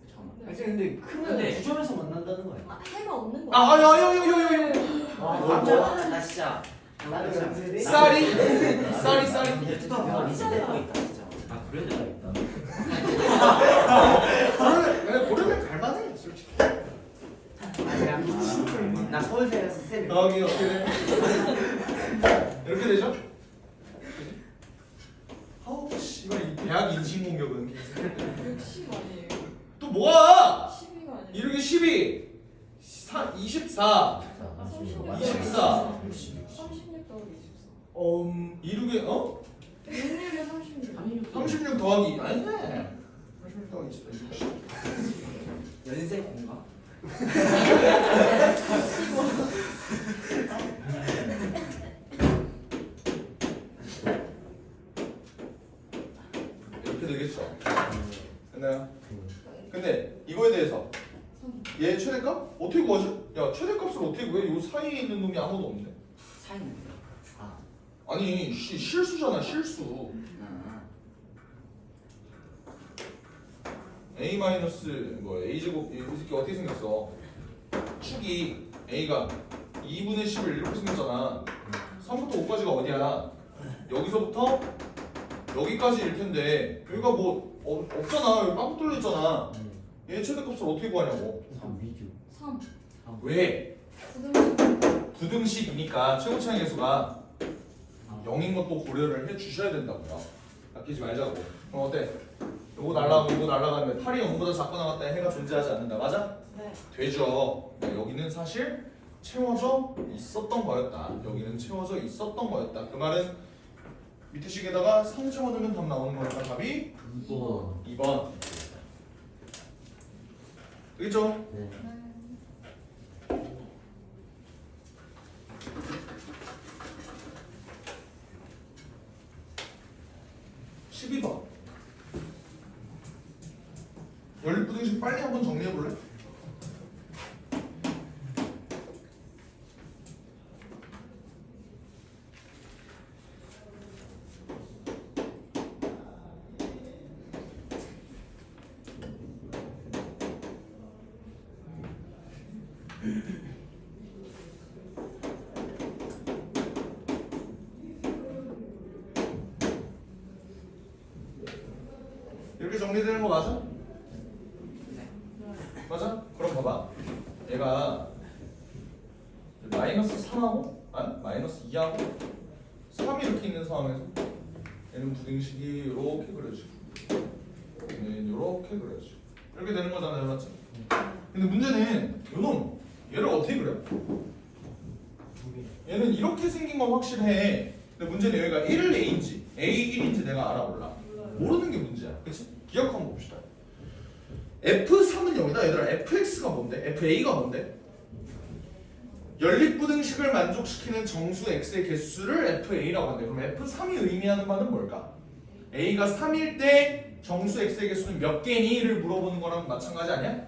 C: 잠깐만.
A: 근데 크면
C: 근데-
A: 구점에서 만난다는 거 아니야?
D: 아, 해가 없는 거
B: 아,
D: 아니에요?
B: 야야야야야야.
C: 깜짝이야. 나 진짜.
A: 나는 연세대?
B: 쌀이 쌀이
C: 또 배워 리셋되고 있다 진짜.
A: 아 그래야 되겠다.
B: 그래 고르면 갈만해 솔직히.
C: 나 서울대에서 쌤.
B: 더하기 어떻게 돼? 이렇게 되죠? 아우 씨발 이 대학 인식 공격은
D: 60 아니에요?
B: 또 뭐야?
D: 12가 아니에요?
B: 이렇게 12 24 24
D: 36 더하기 24
B: 이륙에
D: 6에 36
B: 36 더하기 아니네 36 더하기 24
C: 연세 공가?
B: 이렇게 되겠죠? 됐나요? 근데 이거에 대해서 얘 최대값? 어떻게 구하지? 야 최대값을 어떻게 구해? 요 사이에 있는 놈이 아무도 없네
C: 차이는 4.
B: 아니 실수잖아 실수 a 마이너스 뭐 a 제곱 이 새끼 어떻게 생겼어? 축이 a가 2분의 11 이렇게 생겼잖아. 3부터 5까지가 어디야? 여기서부터 여기까지일 텐데 여기가 뭐 없잖아. 여기 빵 뚫려 있잖아. 얘 최대값을 어떻게 구하냐고?
A: 3 위주.
D: 3
B: 왜?
D: 부등식
B: 부등식이니까 최고 차이 계수가 0인 것도 고려를 해 주셔야 된다고요. 아끼지 말자고. 그럼 어때? 요거 날라가고 요거 날라가는데 8이 0보다 작고 나갔다 해가 존재하지 않는다. 맞아?
D: 네
B: 되죠. 네, 여기는 사실 채워져 있었던 거였다. 여기는 채워져 있었던 거였다. 그 말은 밑에 식에다가 3 채워넣으면 답 나오는 거니까 답이
A: 2번.
B: 2번. 되겠죠?
A: 네.
B: 12번. 연립부등식 빨리 한번 정리해 볼래? 이렇게 정리되는 거 맞아? 맞아? 그럼 봐봐. 얘가 마이너스 3하고 마이너스 2하고 3이 이렇게 있는 상황에서 얘는 부등식이 이렇게 그려지고 얘는 이렇게 그려지고 이렇게 되는 거잖아요, 맞지? 근데 문제는 요놈 얘를 어떻게 그려? 얘는 이렇게 생긴 건 확실해. 근데 문제는 여기가 1을 A인지 A1인지 내가 알아 몰라? 모르는 게 문제야. 그치? 기억 한번 봅시다. F3은 여기다 얘들아 FX가 뭔데? FA가 뭔데? 연립부등식을 만족시키는 정수 X의 개수를 FA라고 한대. 그럼 F3이 의미하는 바는 뭘까? A가 3일 때 정수 X의 개수는 몇 개니?를 물어보는 거랑 마찬가지 아니야?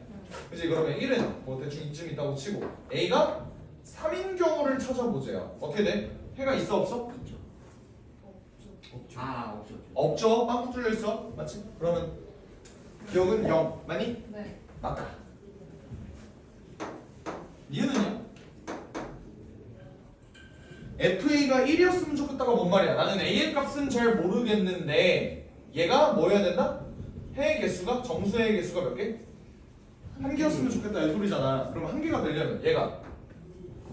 B: 그치? 그러면 1은 뭐 대충 이쯤 있다고 치고 A가 3인 경우를 찾아보세요. 어떻게 돼? 해가 있어 없어?
C: 없죠.
A: 없죠.
C: 없죠.
B: 없죠. 빵꾸 뚫려 있어. 맞지? 그러면 기억은 0 맞니?
D: 네.
B: 맞다. 이유는요? FA가 1이었으면 좋겠다가 뭔 말이야? 나는 A의 값은 잘 모르겠는데 얘가 뭐 해야 된다? 해의 개수가 정수의 개수가 몇 개? 한 개였으면 좋겠다 이 소리잖아. 그럼 한 개가 되려면 얘가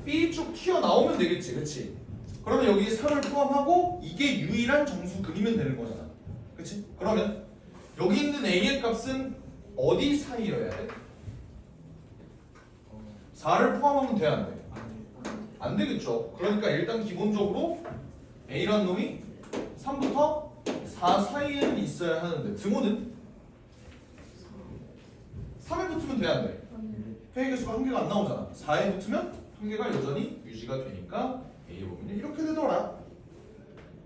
B: B 쭉 튀어나오면 되겠지, 그치? 그러면 여기 3을 포함하고 이게 유일한 정수근이면 되는 거잖아, 그치? 그러면 여기 있는 A의 값은 어디 사이여야 돼? 4를 포함하면 돼, 안 돼? 안 되겠죠. 그러니까 일단 기본적으로 A란 놈이 3부터 4 사이에는 있어야 하는데 등호는 3에 붙으면 돼, 안 돼? 회의 개수가 한 개가 안 나오잖아. 4에 붙으면 한 개가 여전히 유지가 되니까 A의 범위는 이렇게 되더라.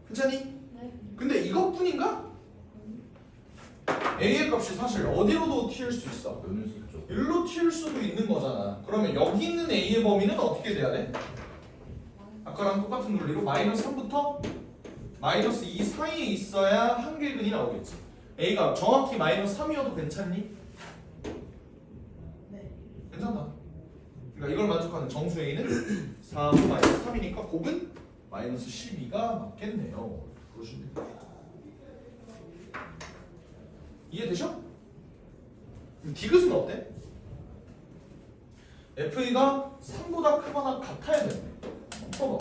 B: 괜찮니?
D: 네.
B: 근데 이것뿐인가? A의 값이 사실 어디로도 튀을 수 있어. 일로 튀을 수도 있는 거잖아. 그러면 여기 있는 A의 범위는 어떻게 돼야 돼? 아까랑 똑같은 논리로 마이너스 3부터 마이너스 2 사이에 있어야 한 개의 근이 나오겠지. A가 정확히 마이너스 3이어도 괜찮니?
D: 네.
B: 괜찮다. 그러니까 이걸 만족하는 정수 A는 4 마이너스 3이니까 곱은 마이너스 12가 맞겠네요. 그러시면 돼요. 이해되죠? 그럼 디귿은 어때? FA가 3보다 크거나 같아야 되는데 봐봐.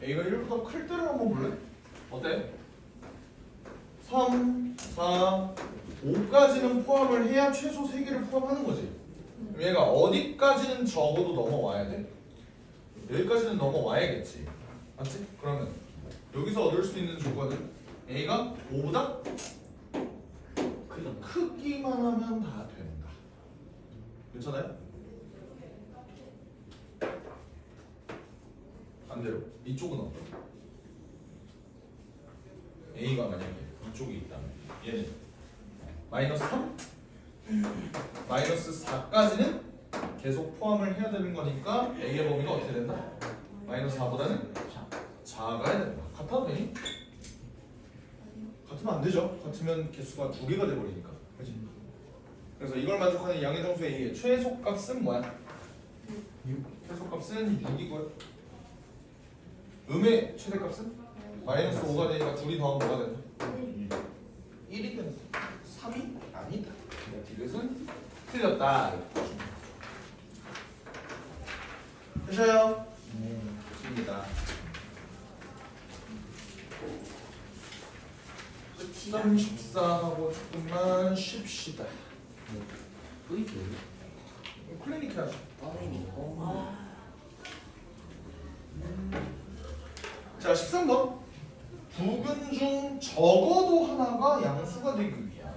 B: A가 1보다 클 때를 한번 볼래? 어때? 3, 4, 5까지는 포함을 해야 최소 3개를 포함하는 거지. 그럼 얘가 어디까지는 적어도 넘어와야 돼? 여기까지는 넘어와야겠지. 맞지? 그러면 여기서 얻을 수 있는 조건은 A가 5보다 크기만 하면 다 된다. 괜찮아요? 반대로 이쪽은 어때? A가 만약에 이쪽에 있다면 얘는 마이너스 3? 마이너스 4까지는 계속 포함을 해야 되는 거니까 A의 범위가 어떻게 된다? 마이너스 4보다는 작아야 된다. 같아도 되니? 같으면 안 되죠. 같으면 개수가 2개가 돼버리니까. 그치? 그래서 이걸 만족하는 양의 정수 A의 최소값은 뭐야? 6. 최소값은 6이고요. 음의 최대값은? 마이너스 5가 되니까 둘이 더하면 뭐가 된다? 1이 된다. 3이 아니다. 그러니까 디귿은 틀렸다. 되셔요?
A: 네.
B: 좋습니다. 13, 14하고 조금만 쉽시다.
A: 또 있어요?
B: 클리닉 해야죠. 자 13번 부근 중 적어도 하나가 양수가 되기 위한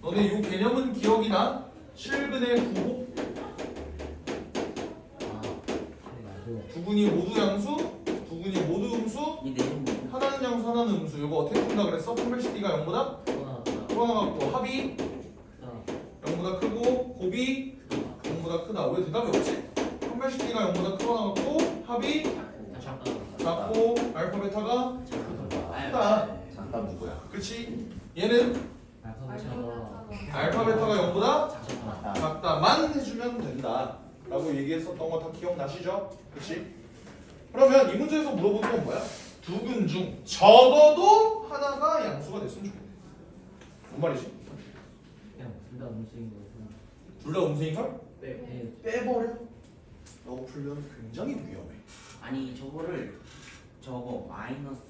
B: 너네 요 개념은 기억이 나? 실근의 구호
A: 맞아요.
B: 부근이 모두 양수 부근이 모두 음수
C: 이 내용 뭐?
B: 하나는 양수 하나는 음수 이거 어떻게 푼다 그랬어? 컴플렉시티가 0보다 크거나 합이 0보다 크고 곱이 0보다 크다 왜 대답이 없지? 컴플렉시티가 0보다 크거나 같고 합이 작고 알파 베타가 크다
C: 잠깐 누구야?
B: 그치? 얘는 알파 베타가 0보다 작다만 해주면 된다 라고 얘기했었던 거 다 기억나시죠? 그치? 그러면 이 문제에서 물어보는 건 뭐야? 두근 중 적어도 하나가 양수가 됐으면 좋겠네 뭔 말이지?
A: 그냥 둘다 음수인 거예요.
B: 둘 다 음수인걸?
A: 네.
B: 빼버려? 라고 풀면 굉장히 위험해
C: 아니 저거를 저거 마이너스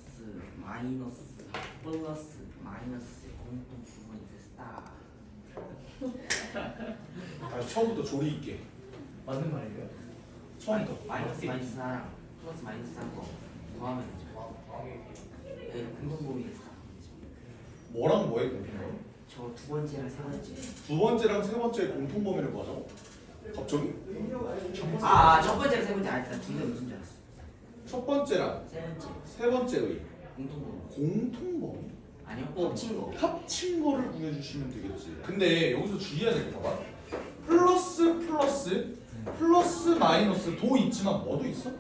C: 플러스 마이너스 공통 부분이 됐다.
B: 다시 처음부터 조리 있게
A: 맞는 말이에요?
B: 처음부터
C: 마이너스 하나랑 플러스 마이너스 한거 더하면 되죠. 네, 공통 부분이 됐다.
B: 뭐랑 뭐의 공통범위?
C: 저 두 번째랑 세 번째.
B: 두 번째랑 세 번째의 공통범위를 뭐하자고? 갑자기?
C: 첫 번째랑 세 번째 알았다. 둘다 무슨 줄 알았어.
B: 첫 번째랑
C: 세 번째
B: 세 번째의
C: 공통 부분.
B: 공통범위?
C: 아니요, 합친 거.
B: 합친 거를 구해주시면 되겠지 근데 여기서 주의해야 될 게 봐봐 플러스 마이너스 도 있지만 뭐도 있어?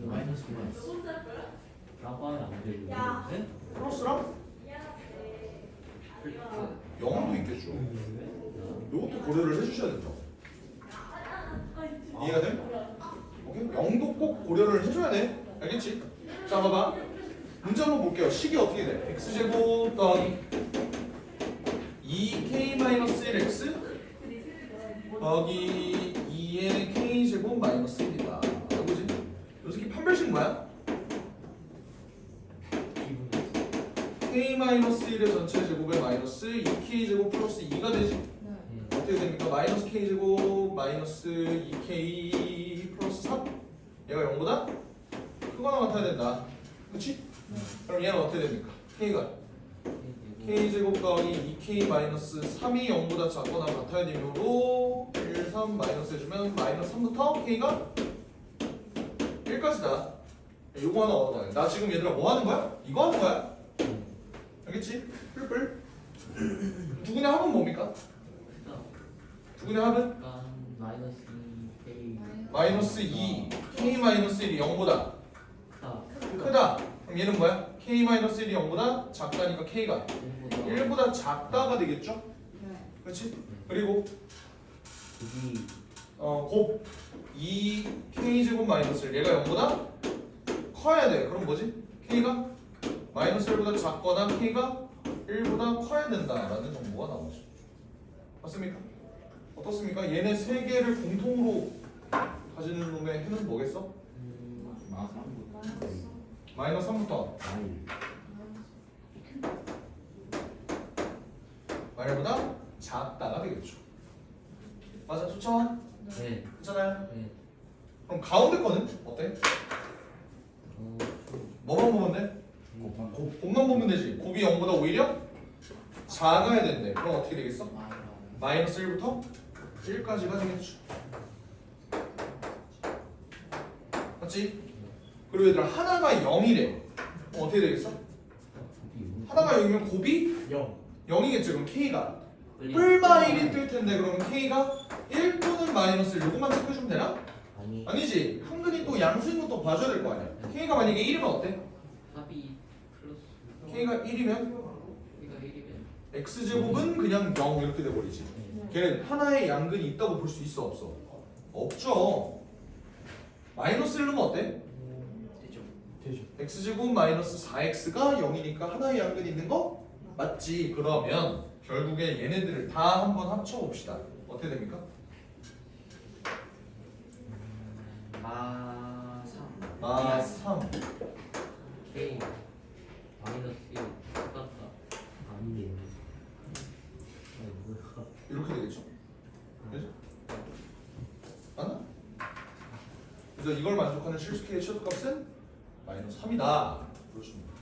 A: 마이너스만 라고 하면 안 되고 네?
B: 플러스랑 영어도 있겠죠 이것도 고려를 해주셔야 된다 이해가 돼? 오케이? 영도 꼭 고려를 해줘야 돼 알겠지? 자 봐봐 문제 한번 볼게요 식이 어떻게 돼? x제곱 더하기 2k-1x 더하기 2의 k제곱 마이너스 1이다 그거지? 요 새끼 판별식 뭐야? k-1의 전체 제곱에 마이너스 2k제곱 플러스 2가 되지? 어떻게 됩니까? 마이너스 k제곱 마이너스 2k 플러스 3 얘가 0보다 크거나 같아야 된다 그치? 그럼 얘는 어떻게 됩니까? k가 k제곱 더하기 2k 마이너스 3이 0보다 작거나 같아야 되므로 1, 3 마이너스 해주면 마이너스 3부터 k가 1까지다 요거 하나 얻어놔요 나 지금 얘들아 뭐 하는 거야? 이거 하는 거야? 알겠지? 뿔뿔 두근의 합은 뭡니까? 두근의 합은?
A: 마이너스 2K
B: 마이너스 2 k 마이너스 1이 0보다 크다 그럼 얘는 뭐야? k 마이너스 1이 0보다 작다니까 k가 1보다 작다가 되겠죠? 그렇지? 그리고 곱 2k제곱 마이너스 1 얘가 0보다 커야 돼 그럼 뭐지? k가 마이너스 1보다 작거나 k가 1보다 커야 된다라는 정보가 나오죠 맞습니까? 어떻습니까? 얘네 세 개를 공통으로 가지는 놈의 해는 뭐겠어? 마이너스 3부터 마이너스보다 작다가 되겠죠 맞아 좋죠?
A: 네.
B: 괜찮아요?
A: 네.
B: 그럼 가운데 거는 어때? 뭐만 보면 돼? 곱만 보면 되지 곱이 0보다 오히려 작아야 된대 그럼 어떻게 되겠어? 마이너스 1부터 1까지가 되겠죠 맞지? 그리고 얘들아 하나가 0이래 그럼 어떻게 되겠어? 하나가 0이면 곱이 0이겠죠 그럼 k가 뿔마 1이 뜰 텐데 그러면 k가 1 또는 마이너스 1 요것만 체크해주면 되나? 아니지 한근이 또 양수인 것도 봐줘야 될 거 아니야 k가 만약에 1이면 어때?
A: 합이 플러스
B: k가 1이면
A: K가 1이면
B: x제곱은 그냥 0 이렇게 돼버리지 걔는 하나의 양근이 있다고 볼 수 있어 없어? 없죠 마이너스 1은 어때?
C: 되죠.
B: x제곱 마이너스 4x가 0이니까 하나의 양근이 있는 거? 맞지 그러면 결국에 얘네들을 다 한번 합쳐봅시다 어떻게 됩니까?
C: 마 3.
B: 3
A: K 마이너스 1 똑같다 아니에요. 뭐야?
B: 이렇게 되겠죠 그래서 이걸 만족하는 실수 K의 최소값은 마이너스 3이다. 그렇습니다.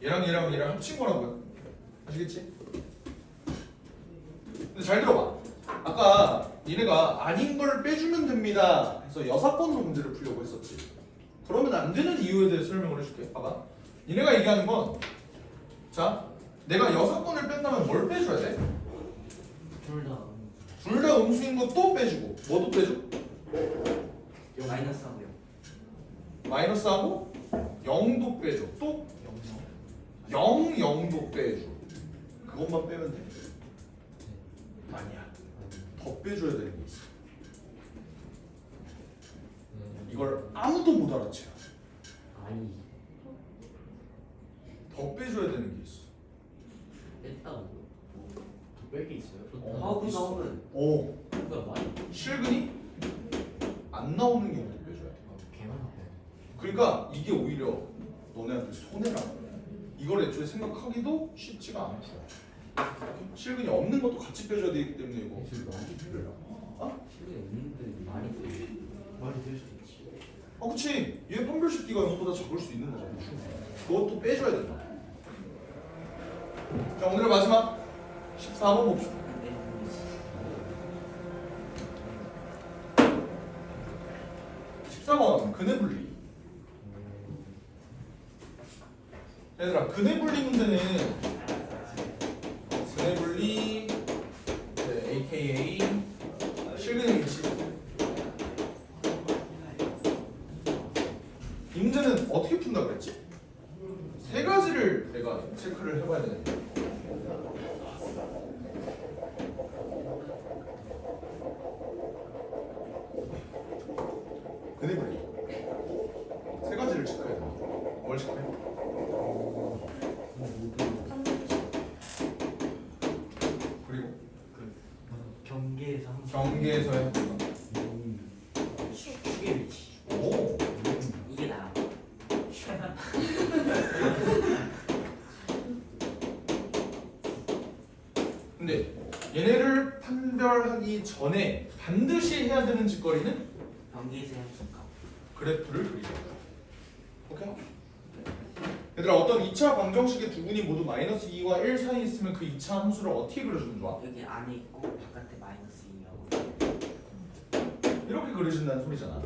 B: 얘랑 합친 거라고요. 아시겠지? 근데 잘 들어봐. 아까 니네가 아닌 걸 빼주면 됩니다 해서 6번으로 문제를 풀려고 했었지. 그러면 안 되는 이유에 대해 설명을 해줄게. 봐봐. 니네가 얘기하는 건, 자, 내가 6번을 뺀다면 뭘 빼줘야 돼? 둘 다 음수인 거 또 빼주고, 뭐도 빼줘?
C: 마이너스 하고요.
B: 마이너스하고 0도 빼줘. 또 0도 빼줘. 그것만 빼면 돼. 아니야. 더 빼줘야 되는 게 있어. 이걸 아무도 못 알아채.
A: 아니
B: 더 빼줘야 되는 게 있어.
A: 뺐다고요? 더 뺄 게 있어요?
C: 하고 나오면
B: 오,
A: 그러니까 많이
B: 실근이 안 나오는 경우도 빼줘야 돼.
A: 개만 나와요.
B: 그러니까 이게 오히려 너네한테 손해라는 거야. 이걸 애초에 생각하기도 쉽지가 않고. 실근이 없는 것도 같이 빼줘야 되기 때문에 이거
A: 지금 많이 필요해요.
B: 어?
A: 실력이 없는데 많이 될 수도 있지.
B: 그치. 얘 판별식 D가 0보다 적을 수 있는 거잖아. 그것도 빼줘야 된다. 자, 오늘의 마지막 14번 봅시다. 14번 근해 분리. 얘들아, 근해 분리 문제는 근해 분리 AKA 실근의 위치. 이 문제는 어떻게 푼다 그랬지? 세 가지를 내가 체크를 해봐야 되는데. 근해 분리 세 가지를 체크해야 돼. 뭘 체크해? 그리고
A: 경계에서 항상
B: 경계에서의
A: 축의 위치.
B: 오.
C: 이게 나아.
B: 근데 얘네를 판별하기 전에 반드시 해야 되는 짓거리는
C: 경계에서 함수값.
B: 그래프를 그리자. 오케이? 얘들아, 어떤 2차 방정식의 두 분이 모두 마이너스 2와 1 사이에 있으면 그 2차 함수를 어떻게 그려주면 좋아?
C: 여기 안에 있고 바깥에 마이너스 2하고.
B: 이렇게 그려준다는 소리잖아.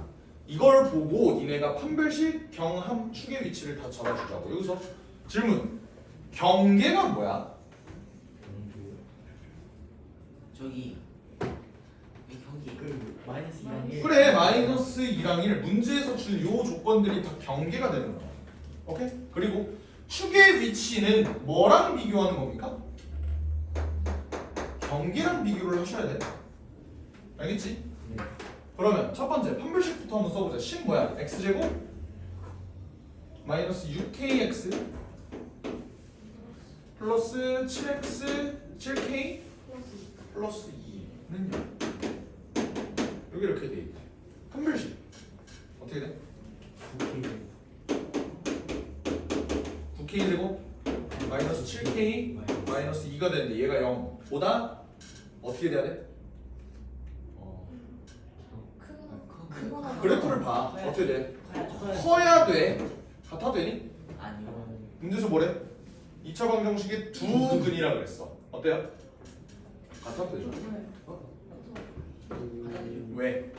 B: 이걸 보고 니네가 판별식 경함 축의 위치를 다 잡아주자고. 여기서 질문. 경계가 뭐야?
C: 저기 이 경계
A: 그 마이너스 2랑 1.
B: 그래, 마이너스 2랑 1 문제에서 준 요 조건들이 다 경계가 되는 거야. 오케이? 그리고 축의 위치는 뭐랑 비교하는 겁니까? 경계랑 비교를 하셔야 돼. 알겠지?
A: 네.
B: 그러면 첫 번째 판별식부터 한번 써보자. 식 뭐야? x제곱 마이너스 6kx 플러스 7x 7k 플러스 2는요. 여기 이렇게 돼 있대. 판별식 어떻게 돼? 9k 제곱 마이너스 7k 마이너스 2가 되는데 얘가 0보다 어떻게 돼야 돼?
D: 그거나
B: 그래프를 봐. 어떻게 돼?
C: 커야죠.
B: 커야 돼. 같아 되니?
C: 아니요.
B: 문제에서 뭐래? 2차 방정식의 두 근이라 그랬어. 어때요? 같아 되죠. 왜?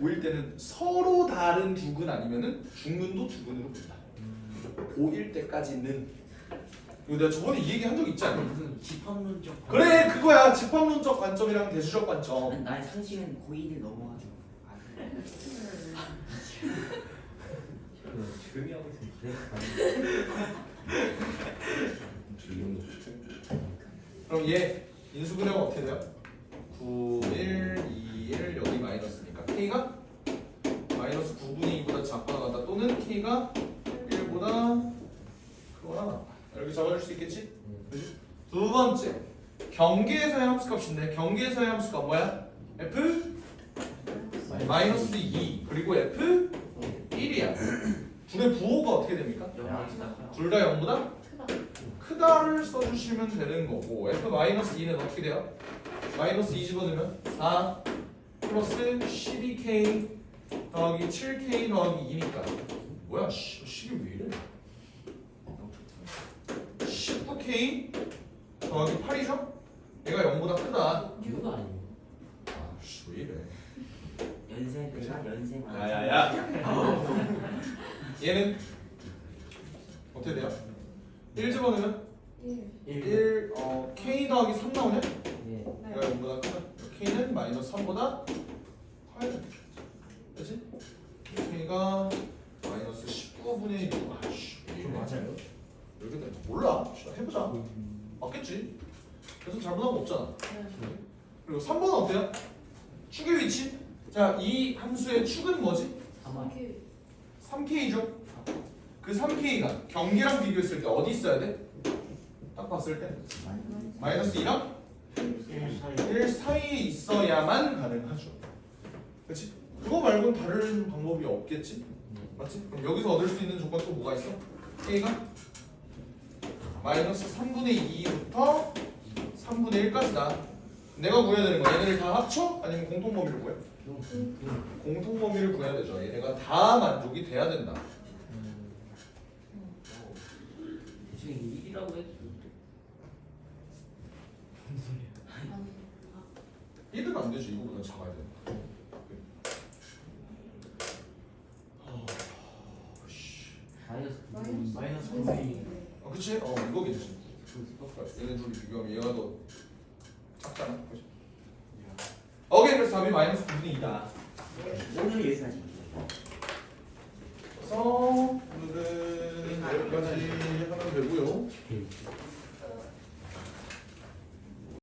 B: 고1 때는 서로 다른 두 근 아니면은 중근도 두 근으로 본다. 고1 때까지는. 이거 내가 저번에 이 얘기 한 적 있지 않니?
C: 무슨 집합론적.
B: 그래, 그거야. 집합론적 관점이랑 대수적 관점.
C: 나의 상식은 고1을 넘어가지고. 아, 그래.
A: 조용히 하고 있으면
B: 그럼 얘 인수분해가 어떻게 돼요? 9, 1, 2, 1 여기 마이너스니까 K가 마이너스 9분의 2보다 작거나 같다 또는 K가 1보다 크거나 같다. 이렇게 적어줄 수 있겠지? 그치? 두 번째 경계에서의 함수값인데 경계에서의 함수가 뭐야? F 마이너스 2 그리고 F 1이야. 둘의 부호가 어떻게 됩니까? 둘 다 0보다 크다를 써주시면 되는 거고 F-2는 어떻게 돼요? 마이너스 2 집어넣으면 4 플러스 12K 더하기 7K 더하기 2니까 뭐야 식이 왜 이래 19K 더하기 8이죠? 얘가 0보다 크다
A: 이유가 아니에요.
B: 아씨 왜 이래
C: 연세대가 연세만.
B: 야야야 얘는 어떻게 돼요? 1 집어넣으면 1 K 더하기 3 나오냐?
A: 예.
B: 얘가 0보다 크다 K는 마이너스 3보다 커야 돼 그치? K가 마이너스 19분의 1 아씨 왜 이래
A: 맞아요?
B: 이렇게 돼 몰라 해보자 맞겠지? 그래서 잘못한 거 없잖아 그리고 3번은 어때요? 축의 위치 자 이 함수의 축은 뭐지?
A: 아마
B: 3K죠? 그 3K가 경계랑 비교했을 때 어디 있어야 돼? 딱 봤을 때 마이너스 2랑 1 사이에 있어야만 가능하죠 그치? 그거 말고는 다른 방법이 없겠지? 맞지? 그럼 여기서 얻을 수 있는 조건 또 뭐가 있어? K가 마이너스 3분의 2부터 3분의 1까지다 내가 구해야 되는 거야 얘네를 다 합쳐? 아니면 공통 범위를 구해? 공통 범위를 구해야 되죠 얘네가 다 만족이 돼야 된다
A: 대충 이게 1이라고 해도
B: 1은 안 되지 이거보다 작아야 돼
A: 마이너스
B: 그치? 이거겠지 얘네 둘이 비교하면 얘가 더 작잖아 그치? 오케이 그래서 답이 마이너스 9분의 2다
C: 오늘 여기서 하시면
B: 그래서 오늘은 여기까지 하면 되고요